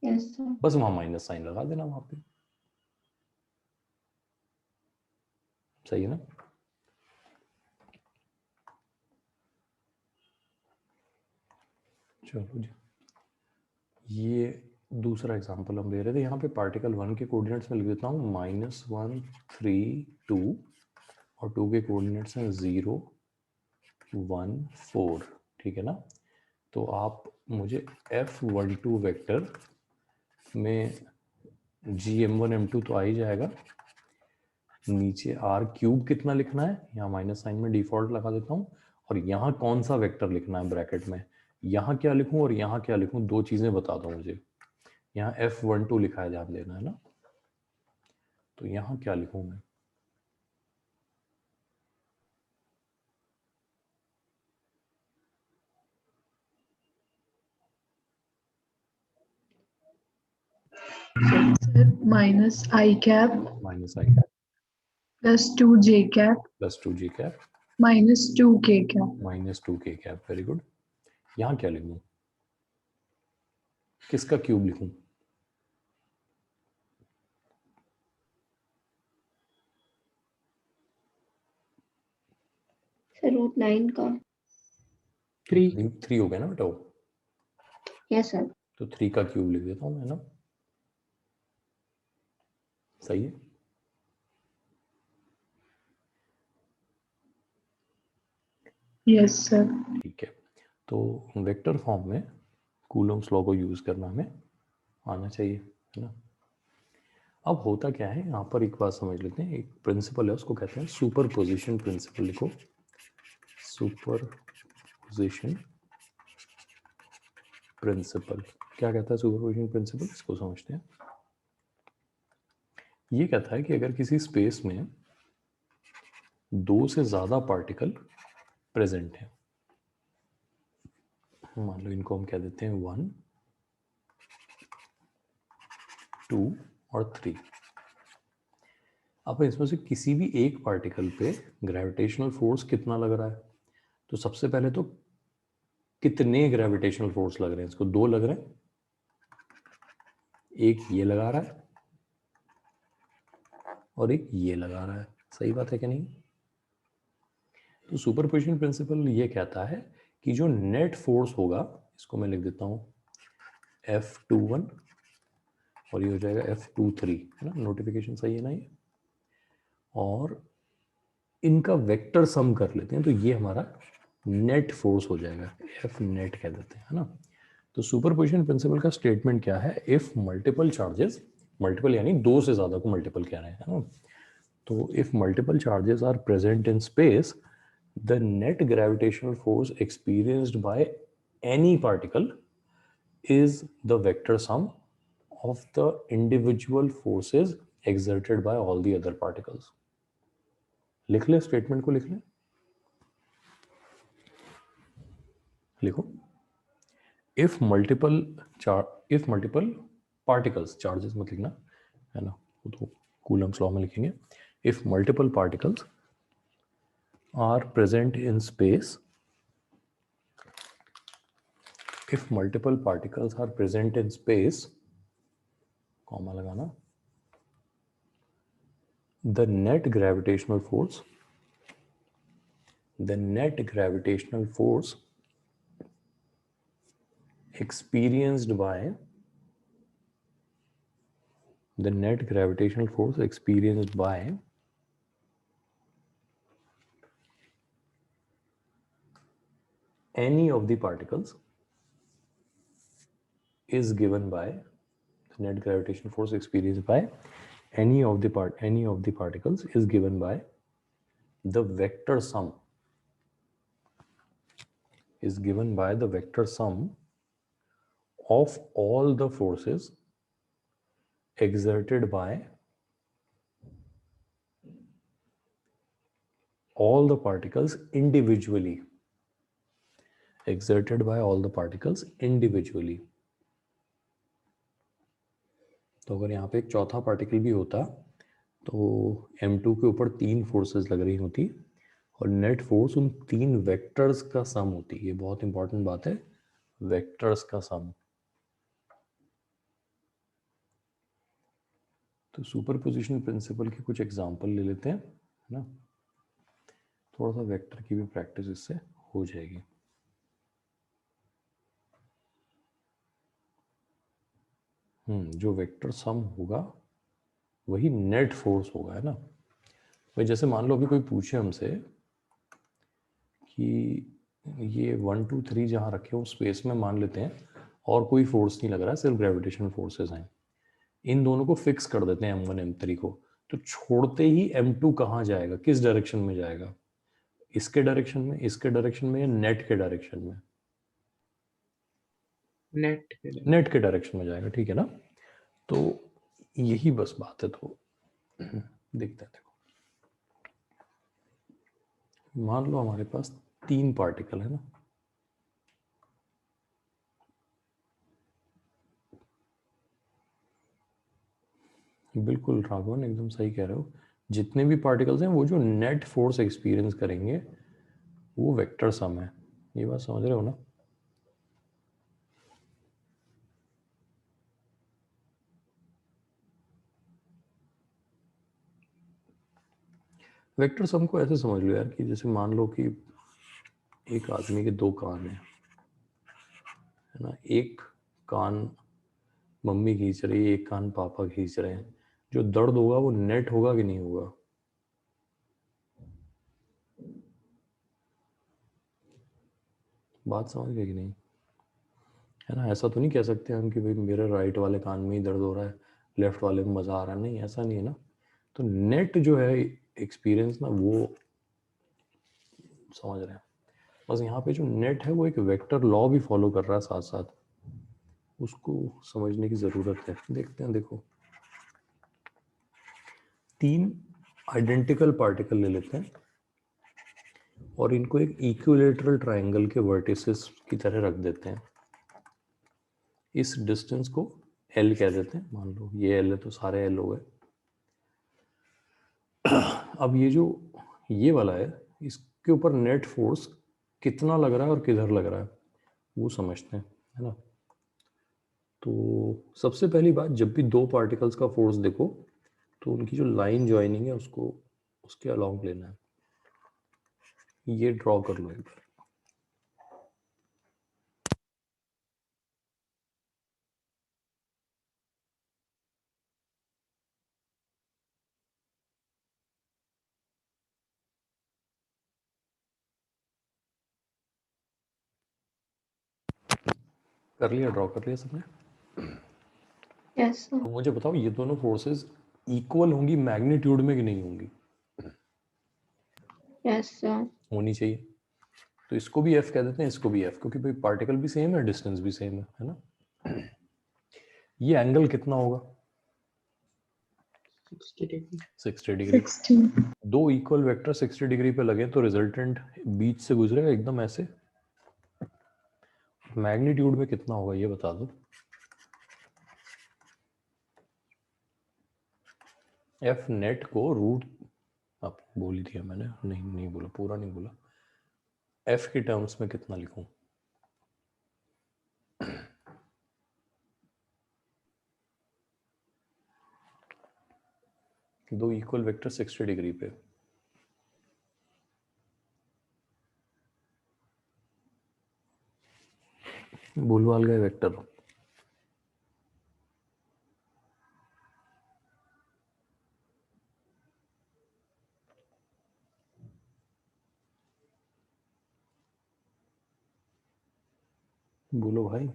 Yes sir. बस वहां माइनस साइन लगा देना वहां पे, सही है ना। चलो जी, ये दूसरा एग्जांपल हम ले रहे थे। यहाँ पे पार्टिकल 1 के कोऑर्डिनेट्स में लिख देता हूँ -1 3 2 और 2 के कोऑर्डिनेट्स हैं 0 1 4, ठीक है ना। तो आप मुझे F12 वेक्टर में GM1 M2 तो आ ही जाएगा, नीचे R क्यूब कितना लिखना है, यहाँ माइनस साइन में डिफॉल्ट लगा देता हूँ, और यहाँ कौन सा वेक्टर लिखना है ब्रैकेट में, यहाँ क्या लिखूँ और यहाँ क्या लिखूँ, दो चीजें बता दो मुझे। यहाँ F12 लिखा है, ध्यान देना है ना, तो यहाँ क्या लिखूँ मैं, Sir, minus I cap minus I cap plus 2J cap plus 2G cap minus 2K cap. Minus 2K cap, very good. यहाँ क्या लिखूँ, किसका क्यूब लिखूँ, सर रूट 9 का। 3 हो गया ना बेटा वो, यस सर। तो 3 का क्यूब लिख देता हूँ मैं ना, सही है। Yes sir. ठीक है, तो वेक्टर फॉर्म में कूलम्स लॉ को यूज करना हमें आना चाहिए, है ना। अब होता क्या है, यहाँ पर एक बात समझ लेते हैं, एक प्रिंसिपल है उसको कहते हैं सुपरपोजिशन प्रिंसिपल। लिखो सुपरपोजिशन प्रिंसिपल। क्या कहता है सुपरपोजिशन प्रिंसिपल, इसको समझते हैं। ये कहता है कि अगर किसी स्पेस में दो से ज्यादा पार्टिकल प्रेजेंट हैं, मान लो इनको हम कह देते हैं 1 2 और 3। अब इसमें से किसी भी एक पार्टिकल पे ग्रेविटेशनल फोर्स कितना लग रहा है, तो सबसे पहले तो कितने ग्रेविटेशनल फोर्स लग रहे हैं, इसको 2 लग रहे हैं, एक ये लगा रहा है और एक ये लगा रहा है, सही बात है कि नहीं। तो सुपरपोजिशन प्रिंसिपल ये कहता है कि जो नेट फोर्स होगा, इसको मैं लिख देता हूं F21 और ये हो जाएगा F23, है ना, नोटिफिकेशन सही है ना ये, और इनका वेक्टर सम कर लेते हैं तो ये हमारा नेट फोर्स हो जाएगा, F नेट कह देते हैं, है ना। तो सुपरपोजिशन प्रिंसिपल का स्टेटमेंट क्या है, इफ मल्टीपल चार्जेस, मल्टीपल यानी दो से ज्यादा को मल्टीपल कह रहे हैं, है ना, तो if multiple charges are present in space, the net gravitational force experienced by any particle is the vector sum of the individual forces exerted by all the other particles. लिख ले, स्टेटमेंट को लिख ले, लिखो if multiple particles, charges मत लिखना, है ना, वो तो कूलम्स लॉ में लिखेंगे। if multiple particles are present in space, if multiple particles are present in space, comma लगाना, the net gravitational force experienced by any of the particles is given by the net gravitational force experienced by any of the particles is given by the vector sum of all the forces exerted by all the particles individually, तो अगर यहाँ पे एक चौथा particle भी होता तो M2 के ऊपर 3 फोर्सेस लग रही होती और नेट फोर्स उन 3 वेक्टर्स का सम होती। ये बहुत इंपॉर्टेंट बात है, वेक्टर्स का सम। तो सुपरपोजिशन प्रिंसिपल के कुछ एग्जांपल ले लेते हैं, है ना, थोड़ा सा वेक्टर की भी प्रैक्टिस इससे हो जाएगी। जो वेक्टर सम होगा वही नेट फोर्स होगा, है ना। भाई जैसे मान लो अभी कोई पूछे हमसे कि ये 1 2 3 जहाँ रखे हो स्पेस में मान लेते हैं और कोई फोर्स नहीं लग रहा है, सिर्फ ग्रेविटेशन फोर्सेस हैं। इन दोनों को फिक्स कर देते हैं M1 M3 को। तो छोड़ते ही M2 कहाँ जाएगा, किस डायरेक्शन में जाएगा? इसके डायरेक्शन में, इसके डायरेक्शन में या नेट के डायरेक्शन में? नेट के डायरेक्शन में जाएगा, ठीक है ना? तो यही बस बात है। तो देखते हैं, देखो मान लो हमारे पास 3 पार्टिकल है ना, बिल्कुल राघवन एकदम सही कह रहे हो। जितने भी पार्टिकल्स हैं वो जो नेट फोर्स एक्सपीरियंस करेंगे वो वेक्टर सम है। ये बात समझ रहे हो ना? वेक्टर सम को ऐसे समझ लो यार कि जैसे मान लो कि एक आदमी के 2 कान हैं, है ना? एक कान मम्मी खींच रही है, एक कान पापा खींच रहे हैं। जो दर्द होगा वो नेट होगा कि नहीं होगा? बात समझ गए कि नहीं? है ना? ऐसा तो नहीं कह सकते हम कि भाई मेरे राइट वाले कान में ही दर्द हो रहा है, लेफ्ट वाले में मज़ा आ रहा है। नहीं, ऐसा नहीं है ना। तो नेट जो है एक्सपीरियंस ना, वो समझ रहे हैं। बस यहाँ पे जो नेट है वो एक वेक्टर लॉ भी फॉलो कर रहा है साथ साथ, उसको समझने की ज़रूरत है। देखते हैं, देखो 3 आइडेंटिकल पार्टिकल ले लेते हैं और इनको एक इक्विलेटरल ट्रायंगल के वर्टिसेस की तरह रख देते हैं। इस डिस्टेंस को L कह देते हैं। मान लो ये L है तो सारे L हो गए। अब ये वाला है, इसके ऊपर नेट फोर्स कितना लग रहा है और किधर लग रहा है वो समझते हैं, है ना? तो सबसे पहली बात, जब भी 2 पार्टिकल्स का फोर्स देखो तो उनकी जो लाइन ज्वाइनिंग है उसको उसके अलोंग लेना है। ये ड्रॉ कर लो एक बार। कर लिया, ड्रॉ कर लिया सबने? Yes sir. तो मुझे बताओ ये दोनों फोर्सेस इक्वल होंगी मैग्नीट्यूड में कि नहीं होंगी? Yes sir. होनी चाहिए। तो इसको भी F कह देते हैं, इसको भी F, क्योंकि भाई पार्टिकल भी सेम है, डिस्टेंस भी सेम है ना? ये एंगल कितना होगा? 60 डिग्री। 60। 2 इक्वल वेक्टर 60 डिग्री पे लगे तो रिजल्टेंट बीच से गुजरेगा एकदम ऐसे। मैग्नीट्यूड में कितना होगा ये बता दो। F नेट को रूट, अब बोल ही दिया मैंने, नहीं बोला, पूरा नहीं बोला। F के टर्म्स में कितना लिखूं? दो इक्वल वेक्टर 60 डिग्री पे, भूलवाल गए वेक्टर। बोलो भाई।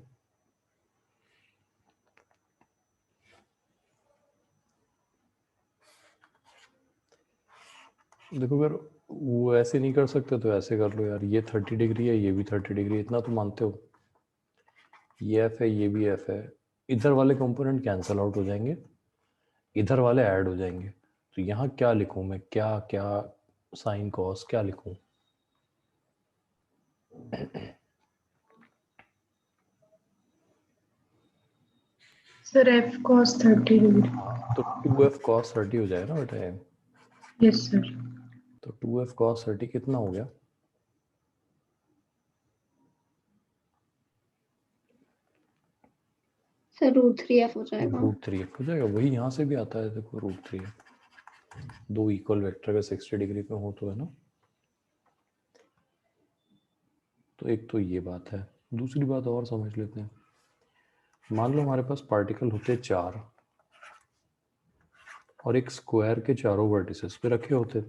देखो अगर वो ऐसे नहीं कर सकते तो ऐसे कर लो यार। ये 30 डिग्री है, ये भी 30 डिग्री, इतना तो मानते हो। ये F है, ये भी F है। इधर वाले कंपोनेंट कैंसल आउट हो जाएंगे, इधर वाले ऐड हो जाएंगे। तो यहाँ क्या लिखूं मैं, क्या क्या साइन कॉस क्या लिखूं? Sir F cos 30 degree. तो 2F cos 30 हो जाएगा ना बेटा ये। Yes sir. तो 2F cos 30 कितना हो गया? सर √3F हो जाएगा। √3F हो जाएगा। वही यहाँ से भी आता है, देखो √3F। 2 इक्वल वेक्टर का 60 डिग्री पे हो तो, है ना? तो एक तो ये बात है। दूसरी बात और समझ लेते हैं। मान लो हमारे पास पार्टिकल होते 4 और एक स्क्वायर के चारों वर्टिसेस पे रखे होते।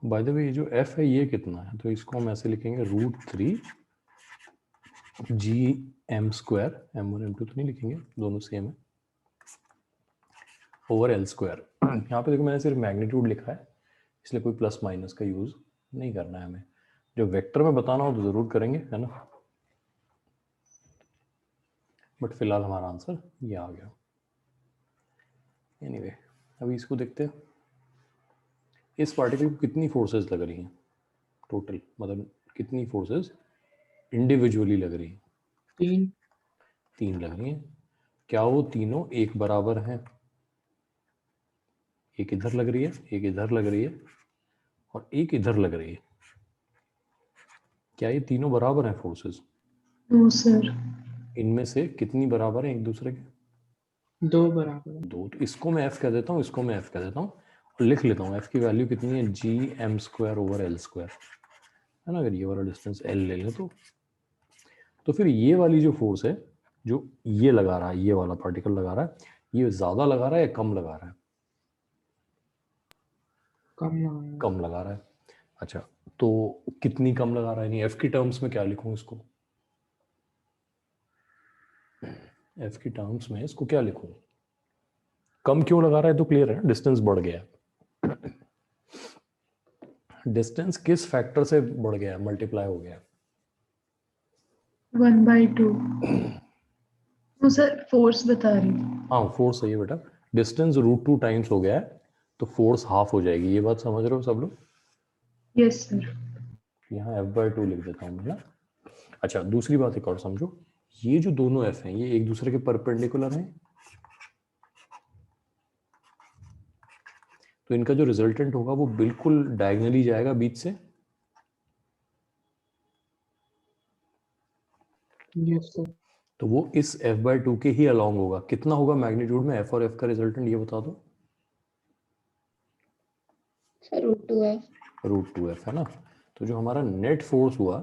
बाय द वे ये जो f है ये कितना है, तो इसको हम ऐसे लिखेंगे √3 gm स्क्वायर, m1 m2 तो नहीं लिखेंगे, दोनों सेम है, ओवर l स्क्वायर। यहाँ पे देखो मैंने सिर्फ मैग्नीट्यूड लिखा है, इसलिए कोई प्लस माइनस का यूज नहीं करना है हमें, जो वेक्टर में बताना हो तो जरूर करेंगे, है ना। बट फिलहाल हमारा आंसर ये आ गया। एनीवे अभी इसको देखते हैं, इस पार्टिकल को कितनी फोर्सेस लग रही हैं टोटल, मतलब कितनी फोर्सेस इंडिविजुअली लग रही हैं? 3 लग रही हैं। क्या वो तीनों एक बराबर हैं? एक इधर लग रही है, एक इधर लग रही है और एक इधर लग रही है। क्या ये तीनों बराबर हैं फोर्सेस? नो सर, इनमें से कितनी बराबर हैं एक दूसरे के? 2 बराबर है। 2। तो इसको मैं f कह देता हूँ, इसको मैं f कह देता हूँ और लिख लेता हूँ f की वैल्यू कितनी है, gm square over l square, है ना। अगर ये वाला डिस्टेंस l ले लें तो फिर ये वाली जो फोर्स है जो ये लगा रहा है, ये वाला पार्टिकल लगा रहा है, ये ज्यादा लगा रहा है या कम लगा रहा है? कम लगा रहा है। अच्छा, तो कितनी कम लगा रहा है, यानी f की टर्म्स में क्या लिखूं इसको? f की टर्म्स में इसको क्या लिखूं? कम क्यों लगा रहा है तो क्लियर है, डिस्टेंस बढ़ गया। डिस्टेंस किस फैक्टर से बढ़ गया, मल्टीप्लाई हो गया? 1/2। तो सर फोर्स बता रही हूँ। हाँ फोर्स सही है बेटा, डिस्टेंस √2 टाइम्स हो गया है तो फोर्स हाफ हो जाएगी, ये बात समझ रहे हो सब लोग? Yes sir. यहाँ f/2 लिख देता हूँ मैं ना। अच्छा दूसरी बात एक और समझो, ये जो दोनों f हैं ये एक दूसरे के परपेंडिकुलर हैं, तो इनका जो रिजल्टेंट होगा वो बिल्कुल डायगनली जाएगा बीच से। Yes sir. तो वो इस f/2 के ही अलोंग होगा। कितना होगा मैग्नीट्यूड में f और f का रिजल्टेंट, ये बता दो। Sir √2f। √2f है ना। तो जो हमारा नेट फोर्स हुआ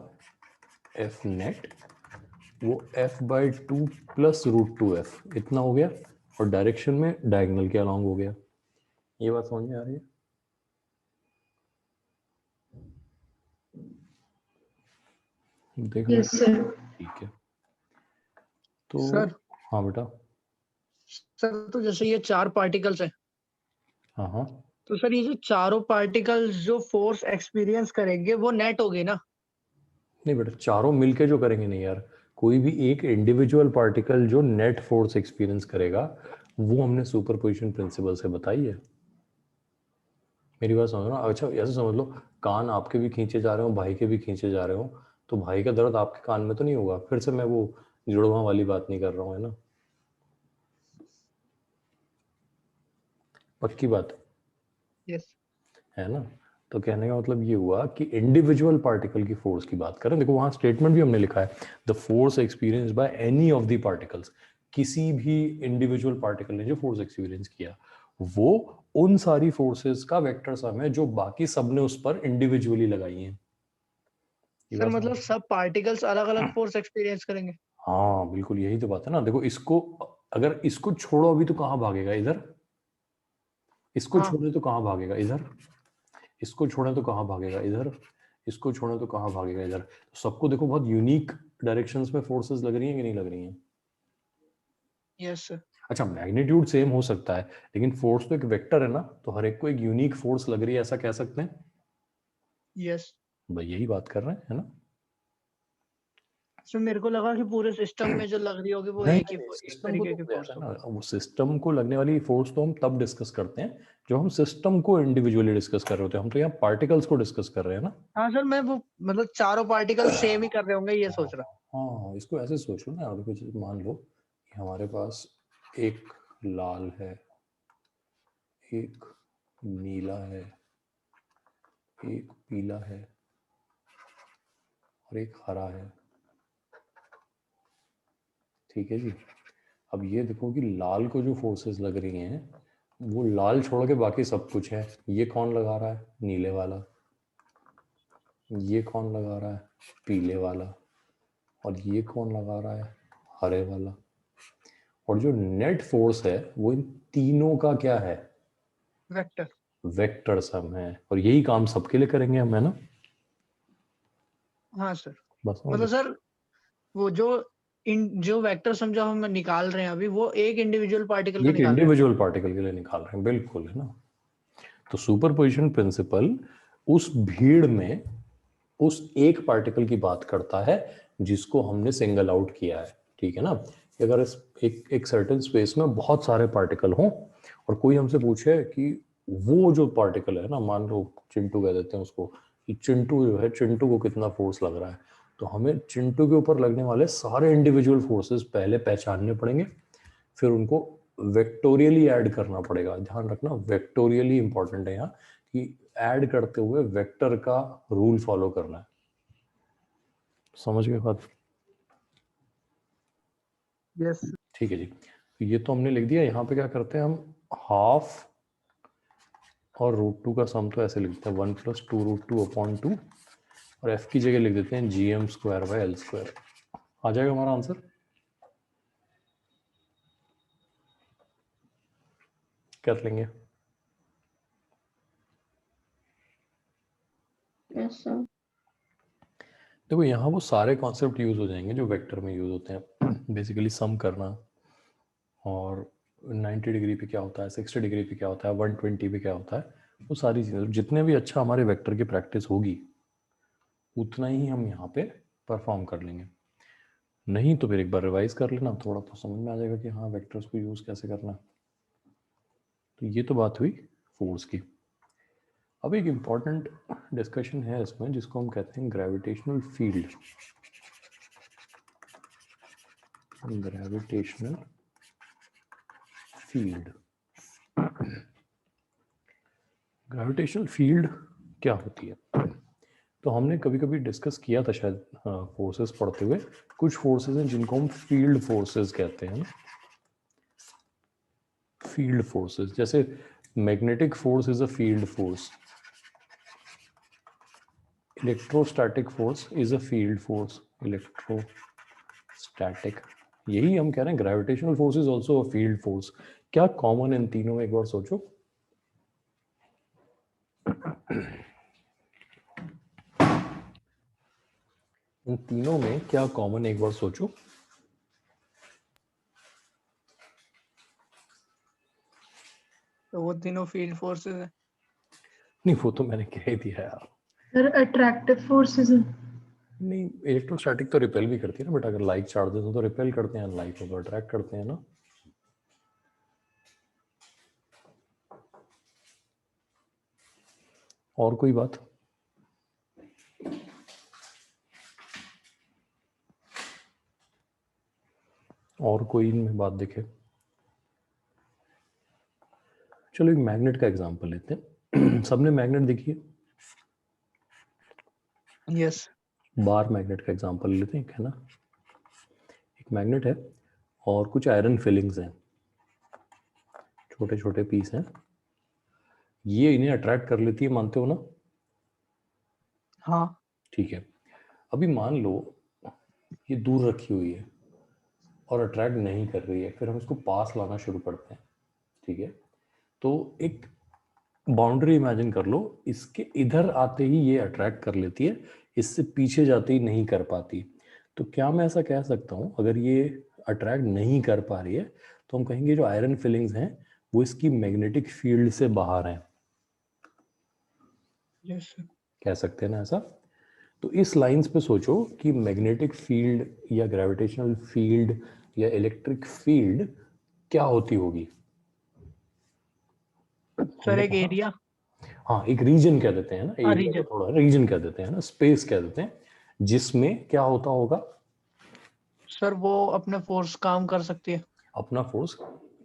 f नेट, वो f/2 प्लस √2f इतना हो गया, और डायरेक्शन में डायगोनल के अलोंग हो गया। ये बात समझ में आ रही है? देख लो। Yes sir. ठीक है, तो सर हाँ बेटा। सर तो जैसे ये 4 पार्टिकल्स हैं, हाँ हाँ तो सर ये जो चारों पार्टिकल्स जो फोर्स एक्सपीरियंस करेंगे वो नेट होगी ना? नहीं बेटा, चारों मिलके जो करेंगे नहीं यार, कोई भी एक इंडिविजुअल पार्टिकल जो नेट फोर्स एक्सपीरियंस करेगा वो हमने सुपरपोजिशन प्रिंसिपल से बताई है। मेरी बात समझो ना। अच्छा ऐसे समझ लो, कान आपके भी खींचे जा रहे हो, भाई के भी खींचे जा रहे हो, तो भाई का दर्द आपके कान में तो नहीं होगा। फिर से मैं वो जुड़वा वाली बात नहीं कर रहा हूँ, है ना। पक्की बात यस। है ना। तो कहने का मतलब ये हुआ कि इंडिविजुअल पार्टिकल की फोर्स की बात करें, देखो वहां स्टेटमेंट भी हमने लिखा है, the force experience by any of the particles, किसी भी इंडिविजुअल पार्टिकल ने जो फोर्स एक्सपीरियंस किया वो उन सारी फोर्सेस का वेक्टर सम है जो बाकी सब ने उस पर इंडिविजुअली लगाई हैं। ये सर बात मतलब समझ? सब पार्टिकल्स अलग अलग फोर्स एक्सपीरियंस करेंगे? हाँ बिल्कुल यही तो बात है ना। देखो इसको, अगर इसको छोड़ो अभी तो कहाँ भागेगा, इधर। इसको हाँ। छोड़े तो कहाँ भागेगा, इधर। इसको छोड़े तो कहाँ भागेगा, इधर। इसको छोड़े तो कहाँ भागेगा, इधर। तो सबको देखो बहुत यूनिक डायरेक्शंस में फोर्सेस लग रही हैं कि नहीं लग रही हैं? Yes sir. अच्छा मैग्नीट्यूड सेम हो सकता है लेकिन फोर्स तो एक वेक्टर है ना, तो हर एक को एक यूनिक फोर्स लग रही है, ऐसा कह सकते हैं। यस भाई यही बात कर रहे हैं, है ना। सर मेरे को लगा कि पूरे सिस्टम में जो लग रही होगी वो नहीं एक ही नहीं, एक सिस्टम को तरीके की तो फोर्स ऐसा है होगी। ना, वो सिस्टम को लगने वाली फोर्स तो हम तब डिस्कस करते हैं जब हम सिस्टम को इंडिविजुअली डिस्कस कर रहे होते हैं। हम तो यहाँ पार्टिकल्स को डिस्कस कर रहे हैं ना। हाँ सर, मैं वो मतलब चारों पार्टिकल सेम ही कर रहे होंगे ये सोच रहा। हाँ इसको ऐसे सोच लो ना, और कुछ मान लो कि हमारे पास एक लाल है, एक नीला है, एक पीला है और एक हरा है। ठीक है जी। अब ये देखो कि लाल को जो फोर्सेस लग रही हैं वो लाल छोड़ के बाकी सब कुछ है। ये कौन लगा रहा है, नीले वाला। ये कौन लगा रहा है, पीले वाला। और ये कौन लगा रहा है, हरे वाला। और जो नेट फोर्स है वो इन तीनों का क्या है, वेक्टर। वेक्टर सम है, और यही काम सबके लिए करेंगे हम, है ना? हाँ सर, बस समझ मतलब गए? सर वो जो वेक्टर सम जो हम निकाल रहे हैं अभी, वो एक इंडिविजुअल पार्टिकल का एक निकाल रहे हैं। इंडिविजुअल पार्टिकल के लिए निकाल रहे हैं, बिल्कुल, है ना? तो सुपरपोजिशन प्रिंसिपल उस भीड़ में उस एक पार्टिकल की बात करता है जिसको हमने सिंगल आउट किया है, ठीक है ना? अगर इस एक सर्टेन स्पेस में बहुत सारे पार्टिकल हों और कोई हमसे पूछे कि वो जो पार्टिकल है ना, मान लो चिंटू कह देते हैं उसको, कि चिंटू जो है, चिंटू को कितना फोर्स लग रहा है, तो हमें चिंटू के ऊपर लगने वाले सारे इंडिविजुअल फोर्सेस पहले पहचानने पड़ेंगे, फिर उनको वेक्टोरियली ऐड करना पड़ेगा। ध्यान रखना, वेक्टोरियली इंपॉर्टेंट है यहाँ, कि ऐड करते हुए वेक्टर का रूल फॉलो करना है। समझ गए बात? यस। ठीक है जी, तो ये तो हमने लिख दिया। यहाँ पे क्या करते हैं हम, हाफ और √2 का सम तो ऐसे लिखते हैं 1 + 2√2/2, और एफ की जगह लिख देते हैं gm²/L²। आ जाएगा हमारा आंसर। क्या लेंगे? Yes sir. देखो यहाँ वो सारे कॉन्सेप्ट यूज हो जाएंगे जो वेक्टर में यूज होते हैं, बेसिकली सम करना, और 90 डिग्री पे क्या होता है, 60 डिग्री पे क्या होता है, 120 पे क्या होता है, वो सारी चीज़ें जितने भी अच्छा हमारे वेक्टर की प्रैक्टिस होगी उतना ही हम यहाँ पे परफॉर्म कर लेंगे। नहीं तो फिर एक बार रिवाइज कर लेना, थोड़ा तो समझ में आ जाएगा कि हाँ वेक्टर्स को यूज़ कैसे करना है। तो ये तो बात हुई फोर्स की। अब एक इम्पॉर्टेंट डिस्कशन है इसमें जिसको हम कहते हैं gravitational field. Gravitational field, gravitational field क्या होती है? तो हमने कभी कभी डिस्कस किया था शायद फोर्सेस पढ़ते हुए। कुछ फोर्सेस हैं जिनको हम फील्ड फोर्सेस कहते हैं। फील्ड फोर्सेस, जैसे magnetic force is a field force, electrostatic force is a field force, electrostatic. यही हम कह रहे हैं gravitational force is also a field force. क्या कॉमन इन तीनों में, एक बार सोचो। इन तीनों में क्या कॉमन, एक बार सोचो। तो वो तीनों फील्ड फोर्सेस है। नहीं वो तो मैंने कह ही दिया यार। Sir, attractive forces. नहीं, इलेक्ट्रोस्टैटिक तो रिपेल भी करती है ना, बट अगर लाइक चार्जेस हो तो रिपेल करते हैं, लाइक हो तो अट्रैक्ट करते हैं ना। और कोई बात? और कोई इनमें बात दिखे? चलो एक मैग्नेट का एग्जांपल लेते हैं। सबने मैग्नेट देखी है? यस। बार मैग्नेट का एग्जांपल लेते हैं, है ना? एक मैग्नेट है और कुछ आयरन फिलिंग्स हैं, छोटे छोटे पीस हैं, ये इन्हें अट्रैक्ट कर लेती है, मानते हो ना? हाँ। ठीक है, अभी मान लो ये दूर रखी हुई है और अट्रैक्ट नहीं कर रही है, फिर हम इसको पास लाना शुरू करते हैं, ठीक है? तो एक बाउंड्री इमेजिन कर लो, इसके इधर आते ही ये अट्रैक्ट कर लेती है, इससे पीछे जाते ही नहीं कर पाती। तो क्या मैं ऐसा कह सकता हूँ, अगर ये अट्रैक्ट नहीं कर पा रही है तो हम कहेंगे जो आयरन फिलिंग्स हैं वो इसकी मैग्नेटिक फील्ड से बाहर हैं। यस। कह सकते हैं ना ऐसा? तो इस लाइंस पे सोचो कि मैग्नेटिक फील्ड या ग्रेविटेशनल फील्ड या इलेक्ट्रिक फील्ड क्या होती होगी। सर हमने एक कहा एरिया। हाँ, एक रीजन कह देते हैं ना, एरिया रीजन। को थोड़ा रीजन कह देते हैं ना, स्पेस कह देते हैं, जिसमें क्या होता होगा, सर वो अपने फोर्स काम कर सकती है। अपना फोर्स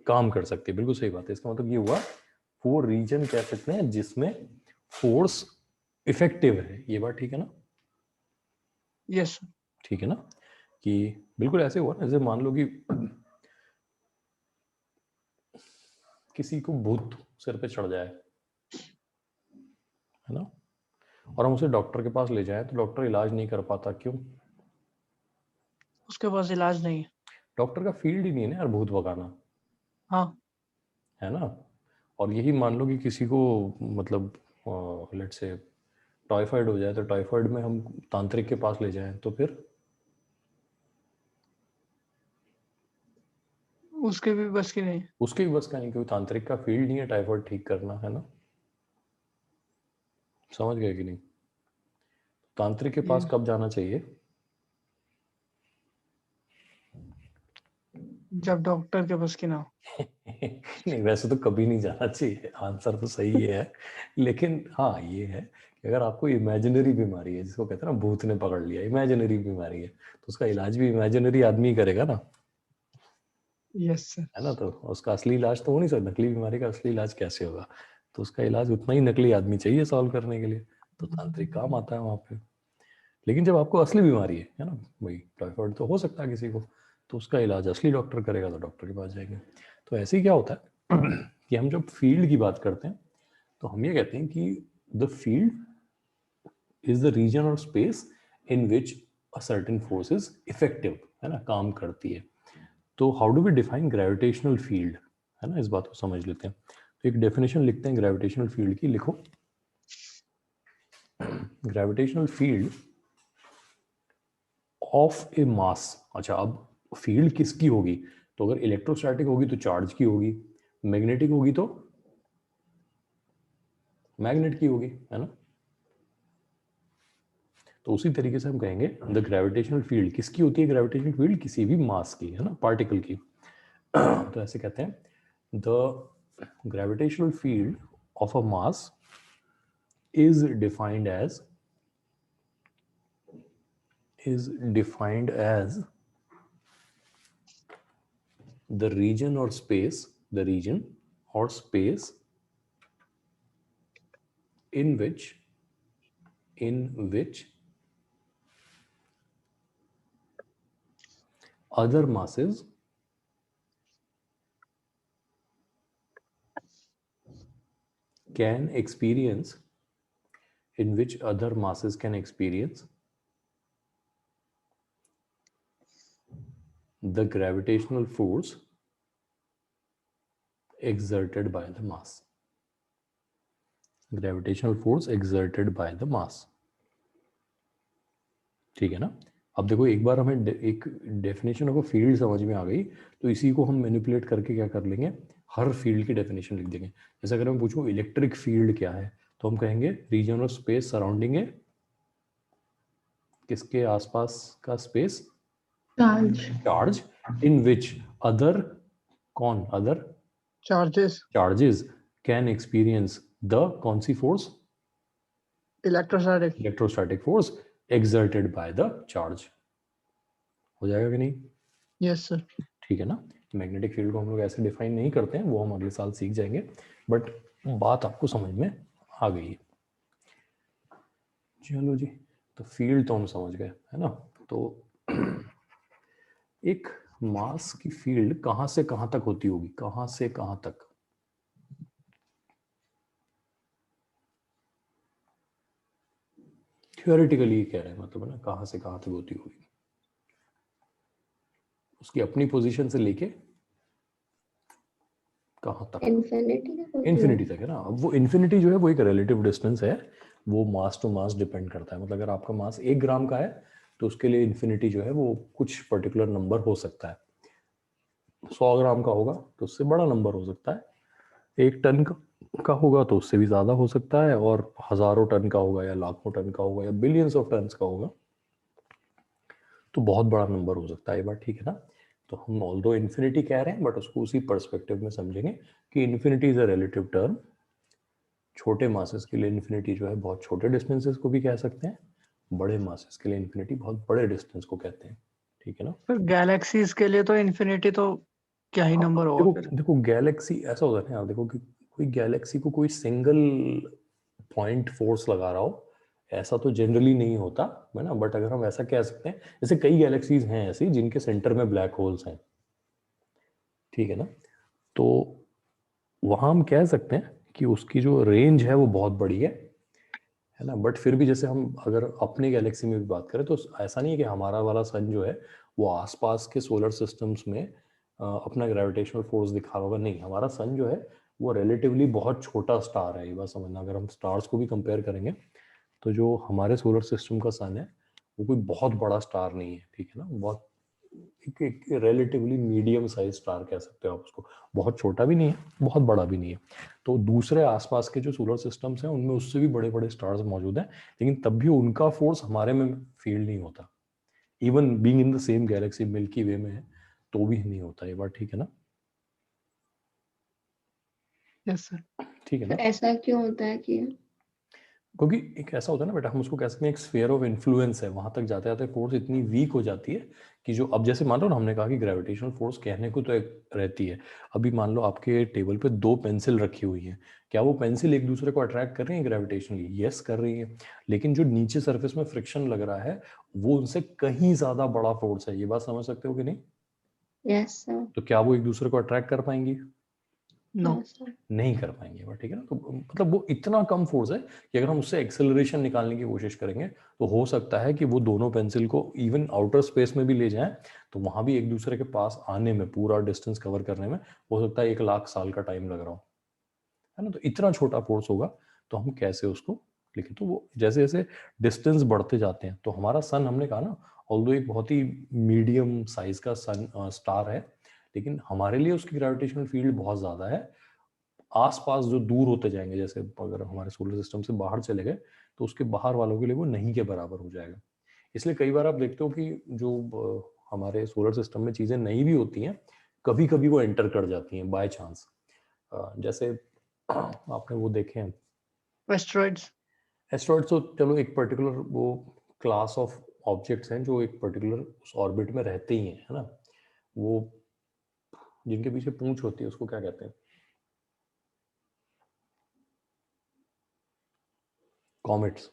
काम कर सकती है। बिल्कुल सही बात है, इसका मतलब ये हुआ वो रीजन कह सकते हैं जिसमें फोर्स इफेक्टिव है। ये बात ठीक है ना? यस। ठीक है ना? कि बिल्कुल ऐसे हुआ ना, जैसे मान लो कि किसी को भूत सिर पे चढ़ जाए, है ना, और हम उसे डॉक्टर के पास ले जाएं तो डॉक्टर इलाज नहीं कर पाता, क्यों? उसके पास इलाज नहीं है। डॉक्टर का फील्ड ही नहीं है ना यार भूत भगाना, हाँ। है ना? और यही मान लो कि किसी को मतलब लेट्स से टाइफाइड हो जाए, तो टाइफाइड में हम तांत्रिक के पास ले जाएं तो फिर उसके भी बस की नहीं। उसके भी बस का नहीं, क्योंकि तांत्रिक का फील्ड नहीं है टाइफाइड ठीक करना, है ना? समझ गए कि नहीं? तांत्रिक के पास ये कब जाना चाहिए? जब डॉक्टर के बस की ना हो। नहीं, वैसे तो कभी नहीं जाना चाहिए, आंसर तो सही है। लेकिन हाँ ये है कि अगर आपको इमेजिनरी बीमारी है, जिसको कहते हैं ना भूत ने पकड़ लिया, इमेजिनरी बीमारी है, तो उसका इलाज भी इमेजिनरी आदमी ही करेगा ना, यस सर। है ना? तो उसका असली इलाज तो हो नहीं सकता, नकली बीमारी का असली इलाज कैसे होगा? तो उसका इलाज उतना ही नकली आदमी चाहिए सॉल्व करने के लिए, तो तांत्रिक काम आता है वहाँ पे। लेकिन जब आपको असली बीमारी है ना, भाई टाइफाइड तो हो सकता है किसी को, तो उसका इलाज असली डॉक्टर करेगा, तो डॉक्टर के पास जाएंगे। तो ऐसे ही क्या होता है कि हम जब फील्ड की बात करते हैं तो हम ये कहते हैं कि the field is the region और space in which a certain force is effective, है ना, काम करती है। तो how do we define gravitational field, है ना? इस बात को समझ लेते हैं। तो एक डेफिनेशन लिखते हैं ग्रेविटेशनल फील्ड की, लिखो ग्रेविटेशनल फील्ड ऑफ ए मास। अच्छा, अब फील्ड किसकी होगी? तो अगर इलेक्ट्रोस्टैटिक होगी तो चार्ज की होगी, मैग्नेटिक होगी तो मैग्नेट की होगी, है ना? तो उसी तरीके से हम कहेंगे द ग्रेविटेशनल फील्ड किसकी होती है? ग्रेविटेशनल फील्ड किसी भी मास की, है ना, पार्टिकल की। तो ऐसे कहते हैं the gravitational field of a mass is defined as the region or space in which other masses can experience the gravitational force exerted by the mass. Gravitational force exerted by the mass. ठीक है ना? अब देखो, एक बार हमें एक definition of a field समझ में आ गई, तो इसी को हम मैनिपुलेट करके क्या कर लेंगे, हर फील्ड की डेफिनेशन लिख देंगे। जैसे अगर मैं पूछूं इलेक्ट्रिक फील्ड क्या है, तो हम कहेंगे रीजन ऑफ स्पेस सराउंडिंग है किसके आसपास का space? Charge in which other charges can experience the कौन सी force? Electrostatic force exerted by the charge. हो जाएगा कि नहीं? Yes sir. ठीक है ना? मैग्नेटिक फील्ड को हम लोग ऐसे डिफाइन नहीं करते हैं, वो हम अगले साल सीख जाएंगे, बट बात आपको समझ में आ गई। चलो जी, तो फील्ड तो हम समझ गए, है ना? तो एक मास की फील्ड कहां से कहां तक होती होगी? कहां से कहां तक? थियोरेटिकली कह रहे हैं, मतलब है ना, कहां से कहां तक होती होगी? उसकी अपनी पोजीशन से लेके कहां तक? इन्फिनिटी तक, है ना? अब वो इन्फिनिटी जो है वो एक रिलेटिव डिस्टेंस है, वो मास टू मास डिपेंड करता है। मतलब अगर आपका मास 1 ग्राम का है तो उसके लिए इन्फिनिटी जो है वो कुछ पर्टिकुलर नंबर हो सकता है। 100 ग्राम का होगा तो उससे बड़ा नंबर हो सकता है, 1 टन का होगा तो उससे भी ज़्यादा हो सकता है, और हज़ारों टन का होगा या लाखों टन का होगा या बिलियंस ऑफ टन का होगा तो बहुत बड़ा नंबर हो सकता है। ये बात ठीक है ना? तो हम ऑल्दो इन्फिनिटी कह रहे हैं बट उसको उसी पर्सपेक्टिव में समझेंगे कि infinity is a relative term. छोटे मासेस के लिए इन्फिनिटी जो है बहुत छोटे डिस्टेंसेस को भी कह सकते हैं, बड़े मासेस के लिए इन्फिनिटी बहुत बड़े डिस्टेंस को कहते हैं। ठीक है ना? फिर गैलेक्सीज के लिए तो इन्फिनिटी तो क्या ही नंबर होगा देखो फिर। देखो गैलेक्सी ऐसा होता है ना, आप देखो कि कोई गैलेक्सी को कोई सिंगल पॉइंट फोर्स लगा रहा हो, ऐसा तो जनरली नहीं होता, है ना? बट अगर हम ऐसा कह सकते हैं, जैसे कई गैलेक्सीज हैं ऐसी जिनके सेंटर में ब्लैक होल्स हैं, ठीक है ना? तो वहां हम कह सकते हैं कि उसकी जो रेंज है वो बहुत बड़ी है ना? बट फिर भी जैसे हम अगर अपनी गैलेक्सी में भी बात करें तो ऐसा नहीं है कि हमारा वाला सन जो है वो आसपास के सोलर सिस्टम्स में अपना ग्रेविटेशनल फोर्स दिखा होगा, नहीं। हमारा सन जो है वो रिलेटिवली बहुत छोटा स्टार है, ये बात समझना। अगर हम स्टार्स को भी कंपेयर करेंगे तो जो हमारे सोलर सिस्टम का सन है वो कोई बहुत बड़ा स्टार नहीं है, ठीक है ना, बहुत एक रिलेटिवली मीडियम साइज स्टार कह सकते हो आप उसको, बहुत छोटा भी नहीं है बहुत बड़ा भी नहीं है। तो दूसरे आसपास के जो सोलर सिस्टम्स हैं उनमें उससे भी बड़े बड़े स्टार्स मौजूद हैं, लेकिन तब भी उनका फोर्स हमारे में फील नहीं होता, even being in the same galaxy Milky Way में है तो भी नहीं होता, ये बात ठीक है ना? Yes sir. ठीक है तो ना? ऐसा क्यों होता है कि क्योंकि एक ऐसा होता है ना बेटा, हम उसको कह सकते हैं एक स्फीयर ऑफ इन्फ्लुएंस है, वहां तक जाते जाते फोर्स इतनी वीक हो जाती है कि जो, अब जैसे मान लो ना, हमने कहा कि ग्रेविटेशनल फोर्स कहने को तो एक रहती है, अभी मान लो आपके टेबल पे 2 पेंसिल रखी हुई हैं, क्या वो पेंसिल एक दूसरे को अट्रैक्ट कर रही है ग्रेविटेशनली? यस कर रही है, लेकिन जो नीचे सरफेस में फ्रिक्शन लग रहा है वो उनसे कहीं ज्यादा बड़ा फोर्स है, ये बात समझ सकते हो कि नहीं? Yes sir? तो क्या वो एक दूसरे को अट्रैक्ट कर पाएंगी? नो। No sir. नहीं कर पाएंगे वो, ठीक है ना? तो मतलब वो इतना कम फोर्स है कि अगर हम उससे एक्सेलरेशन निकालने की कोशिश करेंगे तो हो सकता है कि वो दोनों पेंसिल को इवन आउटर स्पेस में भी ले जाएं, तो वहां भी एक दूसरे के पास आने में, पूरा डिस्टेंस कवर करने में हो सकता है 1,00,000 साल का टाइम लग रहा हो, है ना? तो इतना छोटा फोर्स होगा तो हम कैसे उसको लिखें? तो वो जैसे जैसे डिस्टेंस बढ़ते जाते हैं, तो हमारा सन, हमने कहा ना, ऑल्दो एक बहुत ही मीडियम साइज का सन स्टार है, लेकिन हमारे लिए उसकी ग्रेविटेशनल फील्ड बहुत ज्यादा है। आसपास जो दूर होते जाएंगे, जैसे अगर हमारे सोलर सिस्टम से बाहर चले गए तो उसके बाहर वालों के लिए वो नहीं के बराबर हो जाएगा। इसलिए कई बार आप देखते हो कि जो हमारे सोलर सिस्टम में चीजें नहीं भी होती हैं, कभी कभी वो एंटर कर जाती हैं बाय चांस। जैसे आपने वो देखे हैं एस्टेरॉइड्स। एस्ट्रॉइड्स, तो चलो एक पर्टिकुलर वो क्लास ऑफ ऑब्जेक्ट्स हैं जो एक पर्टिकुलर उस ऑर्बिट में रहते ही हैं, है ना, वो जिनके पीछे पूंछ होती है उसको क्या कहते हैं? कॉमेट्स।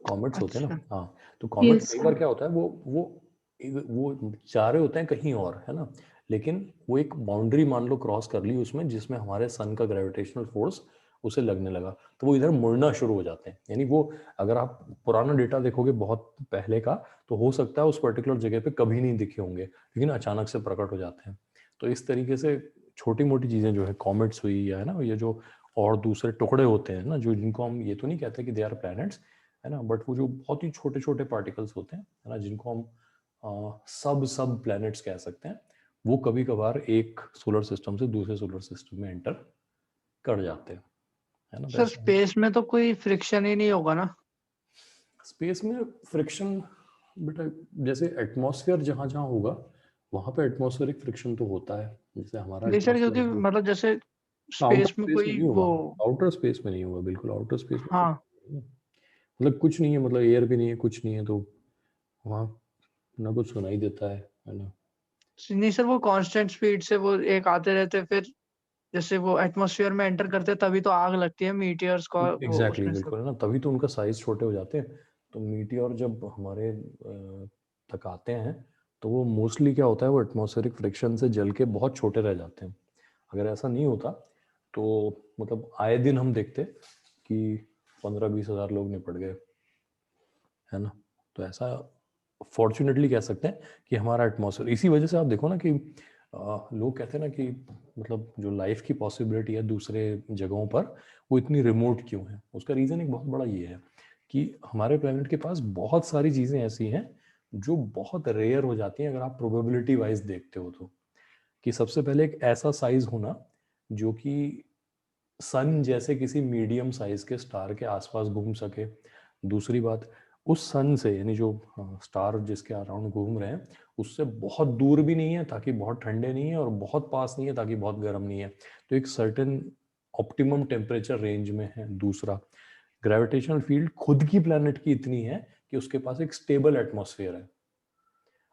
कॉमेट्स होते हैं ना, अच्छा। हाँ। तो कॉमेट्स Yes, कई sir. बार क्या होता है, वो जा रहे होते हैं कहीं और, है ना, लेकिन वो एक बाउंड्री मान लो क्रॉस कर ली उसमें, जिसमें हमारे सन का ग्रेविटेशनल फोर्स उसे लगने लगा, तो वो इधर मुड़ना शुरू हो जाते हैं। यानी वो, अगर आप पुराना डेटा देखोगे बहुत पहले का, तो हो सकता है उस पर्टिकुलर जगह पे कभी नहीं दिखे होंगे, लेकिन अचानक से प्रकट हो जाते हैं। तो इस तरीके से छोटी मोटी चीजें जो है, कॉमेट्स हुई, या है ना, ये जो और दूसरे टुकड़े होते हैं ना, जो जिनको हम ये तो नहीं कहते कि दे आर प्लैनेट्स, है ना, बट वो जो बहुत ही छोटे छोटे पार्टिकल्स होते हैं, है ना, जिनको हम सब सब प्लैनेट्स कह सकते हैं, वो कभी कभार एक सोलर सिस्टम से दूसरे सोलर सिस्टम में एंटर कर जाते हैं, है ना। तो सर ऐसा स्पेस में तो कोई फ्रिक्शन ही नहीं होगा ना? स्पेस में फ्रिक्शन, बेटा, जैसे एटमॉस्फेयर जहां जहां होगा वहां पे एटमॉस्फेरिक फ्रिक्शन तो होता है, जैसे हमारा नहीं सर, क्योंकि एटमॉस्फेयर। मतलब जैसे आउटर स्पेस में स्पेस में कोई नहीं होगा, वो। आउटर स्पेस में नहीं होगा, बिल्कुल आउटर स्पेस में हाँ। तो मतलब कुछ नहीं है, मतलब एयर भी नहीं है, कुछ नहीं है, तो वहाँ ना कुछ सुनाई देता है ना। नहीं सर, वो कांस्टेंट स्पीड से वो एक आते रहते, फिर जैसे वो एटमॉस्फेयर में एंटर करते तभी तो आग लगती है मीटियर्स का वो एग्जैक्टली उसमें से। बिल्कुल, है ना, तभी तो उनका साइज छोटे हो जाते हैं। तो मीटियोर जब हमारे तक आते हैं तो वो मोस्टली क्या होता है, वो एटमॉस्फेरिक फ्रिक्शन से जल के बहुत छोटे रह जाते हैं। अगर ऐसा नहीं होता तो मतलब आए दिन हम देखते कि 15-20 हज़ार लोग निपट गए, है ना। तो ऐसा फॉर्चुनेटली कह सकते हैं कि हमारा एटमॉस्फेयर, इसी वजह से आप देखो ना कि लोग कहते हैं ना कि मतलब जो लाइफ की पॉसिबिलिटी है दूसरे जगहों पर वो इतनी रिमोट क्यों है, उसका रीज़न एक बहुत बड़ा ये है कि हमारे प्लेनेट के पास बहुत सारी चीज़ें ऐसी हैं जो बहुत रेयर हो जाती हैं, अगर आप प्रोबेबिलिटी वाइज देखते हो तो। कि सबसे पहले एक ऐसा साइज होना जो कि सन जैसे किसी मीडियम साइज के स्टार के आसपास घूम सके। दूसरी बात, उस सन से, यानी जो स्टार जिसके अराउंड घूम रहे हैं, उससे बहुत दूर भी नहीं है ताकि बहुत ठंडे नहीं है, और बहुत पास नहीं है ताकि बहुत गर्म नहीं है, तो एक सर्टेन ऑप्टिमम टेम्परेचर रेंज में है। दूसरा, ग्रेविटेशनल फील्ड खुद की प्लैनेट की इतनी है कि उसके पास एक स्टेबल एटमॉस्फेयर है।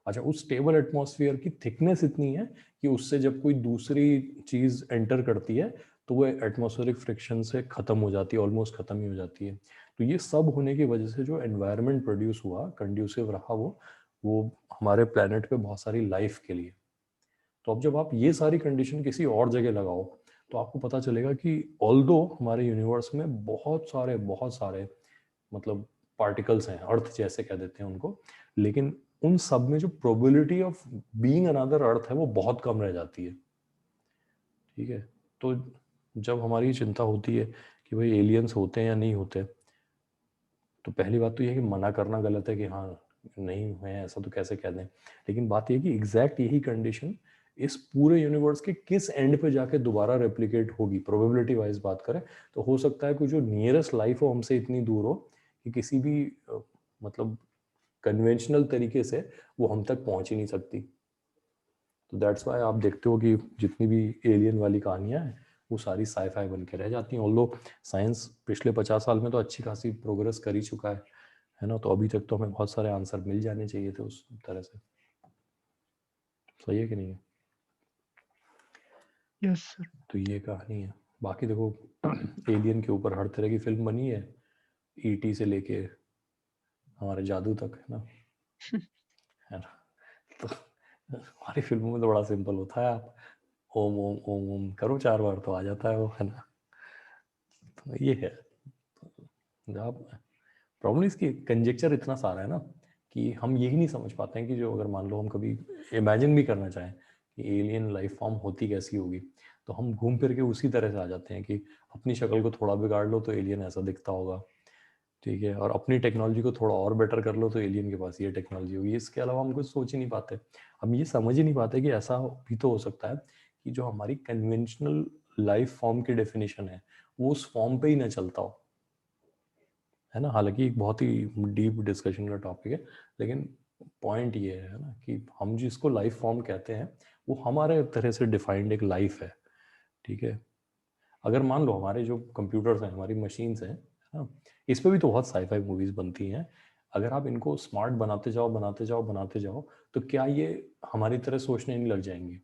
अच्छा, उस स्टेबल एटमॉस्फेयर की थिकनेस इतनी है कि उससे जब कोई दूसरी चीज एंटर करती है तो वो एटमॉस्फेरिक फ्रिक्शन से खत्म हो जाती है, ऑलमोस्ट खत्म ही हो जाती है। तो ये सब होने की वजह से जो एनवायरनमेंट प्रोड्यूस हुआ, कंड्यूसिव रहा वो हमारे प्लेनेट पे बहुत सारी लाइफ के लिए। तो अब जब आप ये सारी कंडीशन किसी और जगह लगाओ तो आपको पता चलेगा कि ऑल्दो हमारे यूनिवर्स में बहुत सारे मतलब पार्टिकल्स हैं, अर्थ जैसे कह देते हैं उनको, लेकिन उन सब में जो प्रोबेबिलिटी ऑफ बीइंग अनदर अर्थ है वो बहुत कम रह जाती है। ठीक है, तो जब हमारी चिंता होती है कि भाई एलियंस होते हैं या नहीं होते, तो पहली बात तो ये है कि मना करना गलत है कि हाँ नहीं है ऐसा तो कैसे कह दें, लेकिन बात ये है कि एग्जैक्ट यही कंडीशन इस पूरे यूनिवर्स के किस एंड पे जाके दोबारा रेप्लिकेट होगी, प्रोबेबिलिटी वाइज बात करें तो हो सकता है कि जो नियरेस्ट लाइफ हो हमसे इतनी दूर हो कि किसी भी मतलब कन्वेंशनल तरीके से वो हम तक पहुंच ही नहीं सकती। तो दैट्स वाई आप देखते हो कि जितनी भी एलियन वाली कहानियां हैं वो सारी साईफाई बन के रह जाती हैं, ऑल्दो साइंस पिछले 50 साल में तो अच्छी खासी प्रोग्रेस कर ही चुका है ना, तो अभी तक तो हमें बहुत सारे आंसर मिल जाने चाहिए थे उस तरह से। सही है कि नहीं है? Yes sir. तो ये कहानी है। बाकी देखो एलियन के ऊपर हर तरह की फिल्म बनी है, ईटी से लेके हमारे जादू तक, है ना। तो हमारी फिल्मों में तो बड़ा सिंपल होता है, आप ओम ओम ओम ओम करो 4 बार तो आ जाता है वो, है ना। तो ये है आप, प्रॉब्लम इसकी कंजेक्चर इतना सारा है ना कि हम यही नहीं समझ पाते हैं कि जो अगर मान लो हम कभी इमेजिन भी करना चाहें कि एलियन लाइफ फॉर्म होती कैसी होगी, तो हम घूम फिर के उसी तरह से आ जाते हैं कि अपनी शक्ल को थोड़ा बिगाड़ लो तो एलियन ऐसा दिखता होगा, ठीक है, और अपनी टेक्नोलॉजी को थोड़ा और बेटर कर लो तो एलियन के पास ये टेक्नोलॉजी होगी। इसके अलावा हम कुछ सोच ही नहीं पाते, हम ये समझ ही नहीं पाते कि ऐसा भी तो हो सकता है कि जो हमारी कन्वेंशनल लाइफ फॉर्म की डेफिनेशन है वो उस फॉर्म पे ही ना चलता हो, है ना। हालांकि एक बहुत ही डीप डिस्कशन का टॉपिक है, लेकिन पॉइंट ये है ना कि हम जिसको लाइफ फॉर्म कहते हैं वो हमारे तरह से डिफाइंड एक लाइफ है, ठीक है। अगर मान लो हमारे जो कंप्यूटर्स हैं, हमारी मशीन्स हैं, है ना, इस पे भी तो बहुत साईफाई मूवीज बनती हैं। अगर आप इनको स्मार्ट बनाते जाओ बनाते जाओ बनाते जाओ तो क्या ये हमारी तरह सोचने नहीं लग जाएंगे?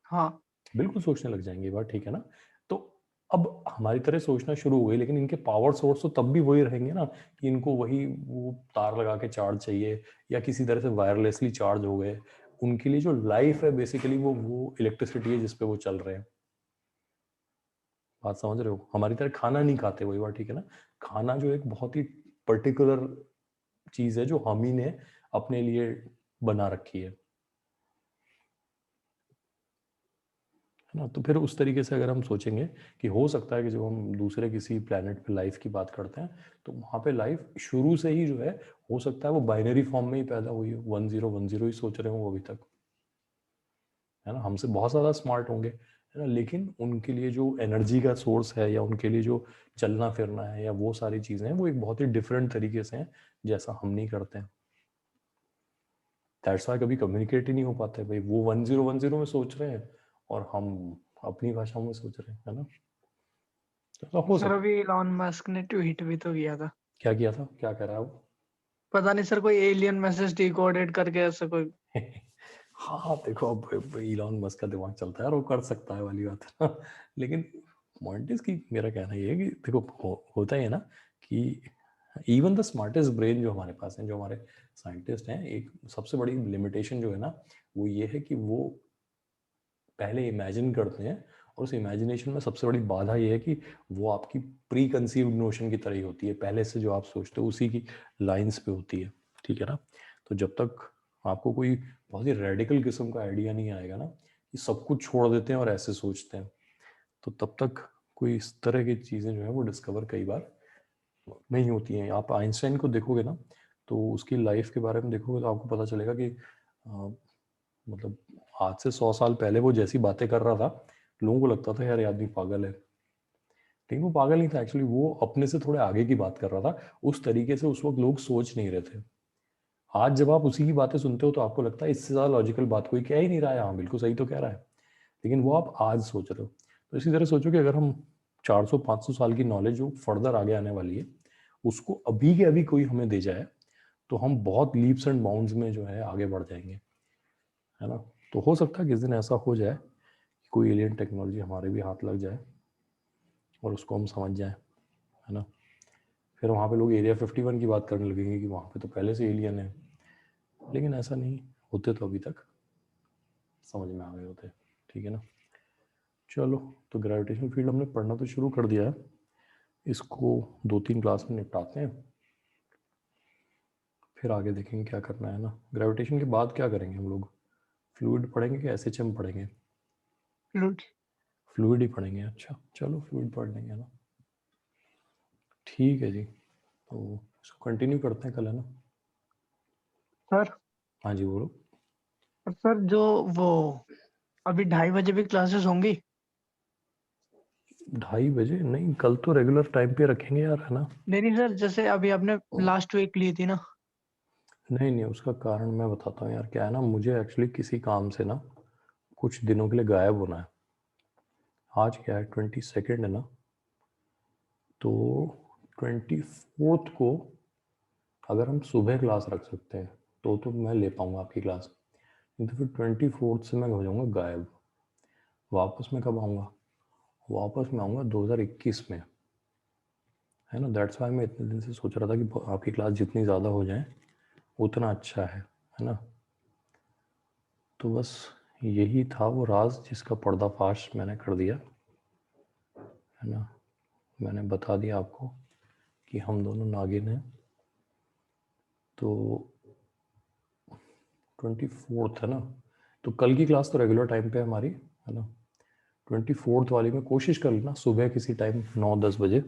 हाँ बिल्कुल सोचने लग जाएंगे, ये बात ठीक है ना। तो अब हमारी तरह सोचना शुरू हो गई, लेकिन इनके पावर सोर्स तो तब भी वही रहेंगे ना कि इनको वही वो तार लगा के चार्ज चाहिए या किसी तरह से वायरलेसली चार्ज हो गए। उनके लिए जो लाइफ है बेसिकली वो इलेक्ट्रिसिटी है जिसपे वो चल रहे हैं। बात समझ रहे हो? हमारी तरह खाना नहीं खाते, वही बात ठीक है ना। खाना जो एक बहुत ही पर्टिकुलर चीज है जो हम ही ने अपने लिए बना रखी है ना। तो फिर उस तरीके से अगर हम सोचेंगे कि हो सकता है कि जब हम दूसरे किसी प्लेनेट पे लाइफ की बात करते हैं तो वहाँ पे लाइफ शुरू से ही जो है हो सकता है वो बाइनरी फॉर्म में ही पैदा हुई हो, 1010 ही सोच रहे हो वो अभी तक, है ना। हमसे बहुत ज़्यादा स्मार्ट होंगे, है ना, लेकिन उनके लिए जो एनर्जी का सोर्स है या उनके लिए जो चलना फिरना है या वो सारी चीज़ें हैं वो एक बहुत ही डिफरेंट तरीके से हैं जैसा हम नहीं करते हैं। दैट्स वाई कभी कम्युनिकेट ही नहीं हो पाता है भाई, वो 1010 में सोच रहे हैं और हम अपनी भाषाओं में सोच रहे हैं, है ना। तो हो सर, सकता। अभी इलॉन मस्क ने ट्वीट भी तो किया था। क्या किया था? क्या कह रहा है वो? पता नहीं सर, कोई एलियन मैसेज डिकोडेड करके ऐसा कोई। हाँ देखो अब इलॉन मस्क का दिमाग चलता है और वो कर सकता है वाली बात है ना। लेकिन पॉइंट इज कि मेरा कहना ये है कि देखो होता ही है ना कि इवन द स्मार्टेस्ट ब्रेन जो हमारे पास है, जो हमारे साइंटिस्ट हैं, एक सबसे बड़ी लिमिटेशन जो है ना वो ये है कि वो पहले इमेजिन करते हैं और उस इमेजिनेशन में सबसे बड़ी बाधा ये है कि वो आपकी प्री कंसीव्ड नोशन की तरह ही होती है, पहले से जो आप सोचते हो उसी की लाइंस पे होती है, ठीक है ना। तो जब तक आपको कोई बहुत ही रेडिकल किस्म का आइडिया नहीं आएगा ना कि सब कुछ छोड़ देते हैं और ऐसे सोचते हैं, तो तब तक कोई इस तरह की चीज़ें जो है वो डिस्कवर कई बार नहीं होती हैं। आप आइंस्टाइन को देखोगे ना तो उसकी लाइफ के बारे में देखोगे तो आपको पता चलेगा कि मतलब आज से 100 साल पहले वो जैसी बातें कर रहा था लोगों को लगता था यार ये आदमी पागल है, लेकिन वो पागल नहीं था एक्चुअली, वो अपने से थोड़े आगे की बात कर रहा था। उस तरीके से उस वक्त लोग सोच नहीं रहे थे। आज जब आप उसी की बातें सुनते हो तो आपको लगता है इससे ज़्यादा लॉजिकल बात कोई कह ही नहीं रहा है, हाँ बिल्कुल सही तो कह रहा है, लेकिन वो आप आज सोच रहे हो। तो इसी तरह सोचो कि अगर हम 400-500 साल की नॉलेज जो फर्दर आगे आने वाली है उसको अभी के अभी कोई हमें दे जाए तो हम बहुत लीप्स एंड बाउंड्स में जो है आगे बढ़ जाएंगे, है ना। तो हो सकता है किस दिन ऐसा हो जाए कि कोई एलियन टेक्नोलॉजी हमारे भी हाथ लग जाए और उसको हम समझ जाएं, है ना। फिर वहाँ पे लोग एरिया 51 की बात करने लगेंगे कि वहाँ पे तो पहले से एलियन है, लेकिन ऐसा नहीं होते, तो अभी तक समझ में आ गए होते, ठीक है ना। चलो, तो ग्रेविटेशन फील्ड हमने पढ़ना तो शुरू कर दिया है, इसको 2-3 क्लास में निपटाते हैं, फिर आगे देखेंगे क्या करना है ना। ग्रेविटेशन के बाद क्या करेंगे हम लोग? फ्लूइड पढ़ेंगे कि एसएचएम पढ़ेंगे? फ्लूइड। फ्लूइड ही पढ़ेंगे। अच्छा चलो फ्लूइड पढ़ लेंगे ना, ठीक है जी। तो इसको कंटिन्यू करते हैं कल, है ना? सर हाँ जी बोलो। सर जो वो अभी 2:30 बजे भी क्लासेस होंगी? 2:30 बजे नहीं, कल तो रेगुलर टाइम पे रखेंगे यार, है ना? नहीं सर, जैसे अभी आपने लास्ट वीक ली थी ना। नहीं नहीं, उसका कारण मैं बताता हूँ यार। क्या है ना, मुझे एक्चुअली किसी काम से ना कुछ दिनों के लिए गायब होना है। आज क्या है, 22 है ना, तो 24 को अगर हम सुबह क्लास रख सकते हैं तो मैं ले पाऊंगा आपकी क्लास, नहीं तो फिर 24 से मैं हो जाऊंगा गायब। वापस मैं कब आऊँगा? वापस मैं आऊँगा 2021 में, है ना? दैट्स वाई मैं इतने दिन से सोच रहा था कि आपकी क्लास जितनी ज़्यादा हो जाए उतना अच्छा है ना? तो बस यही था वो राज जिसका पर्दाफाश मैंने कर दिया, है ना? मैंने बता दिया आपको कि हम दोनों नागिन हैं। तो 24 है ना, तो कल की क्लास तो रेगुलर टाइम पे है हमारी, है ना? 24 वाली में कोशिश कर लेना सुबह किसी टाइम 9-10 बजे,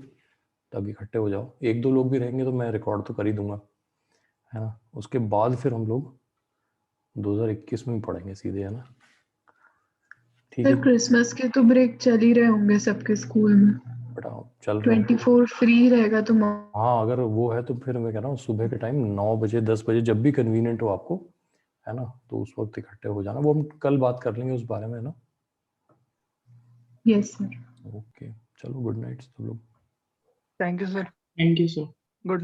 तब इकट्ठे हो जाओ। 1-2 लोग भी रहेंगे तो मैं रिकॉर्ड तो कर ही दूंगा, है ना? उसके बाद फिर हम लोग 2021 में पढ़ेंगे सीधे, है ना? ठीक है सर क्रिसमस के तो ब्रेक चल ही रहे होंगे सबके स्कूल में। बताओ, चल रहे हैं। 24 फ्री रहेगा तो हाँ अगर वो है तो फिर मैं कह रहा हूँ सुबह के टाइम 9 बजे 10 बजे जब भी कन्वीनियंट हो आपको, है ना, तो उस वक्त इकट्ठे हो जाना। वो हम कल बात कर लेंगे उस बारे में, है ना? Yes sir. ओके चलो, गुड नाइट सब लोग। Thank you sir. Thank you sir. Good night.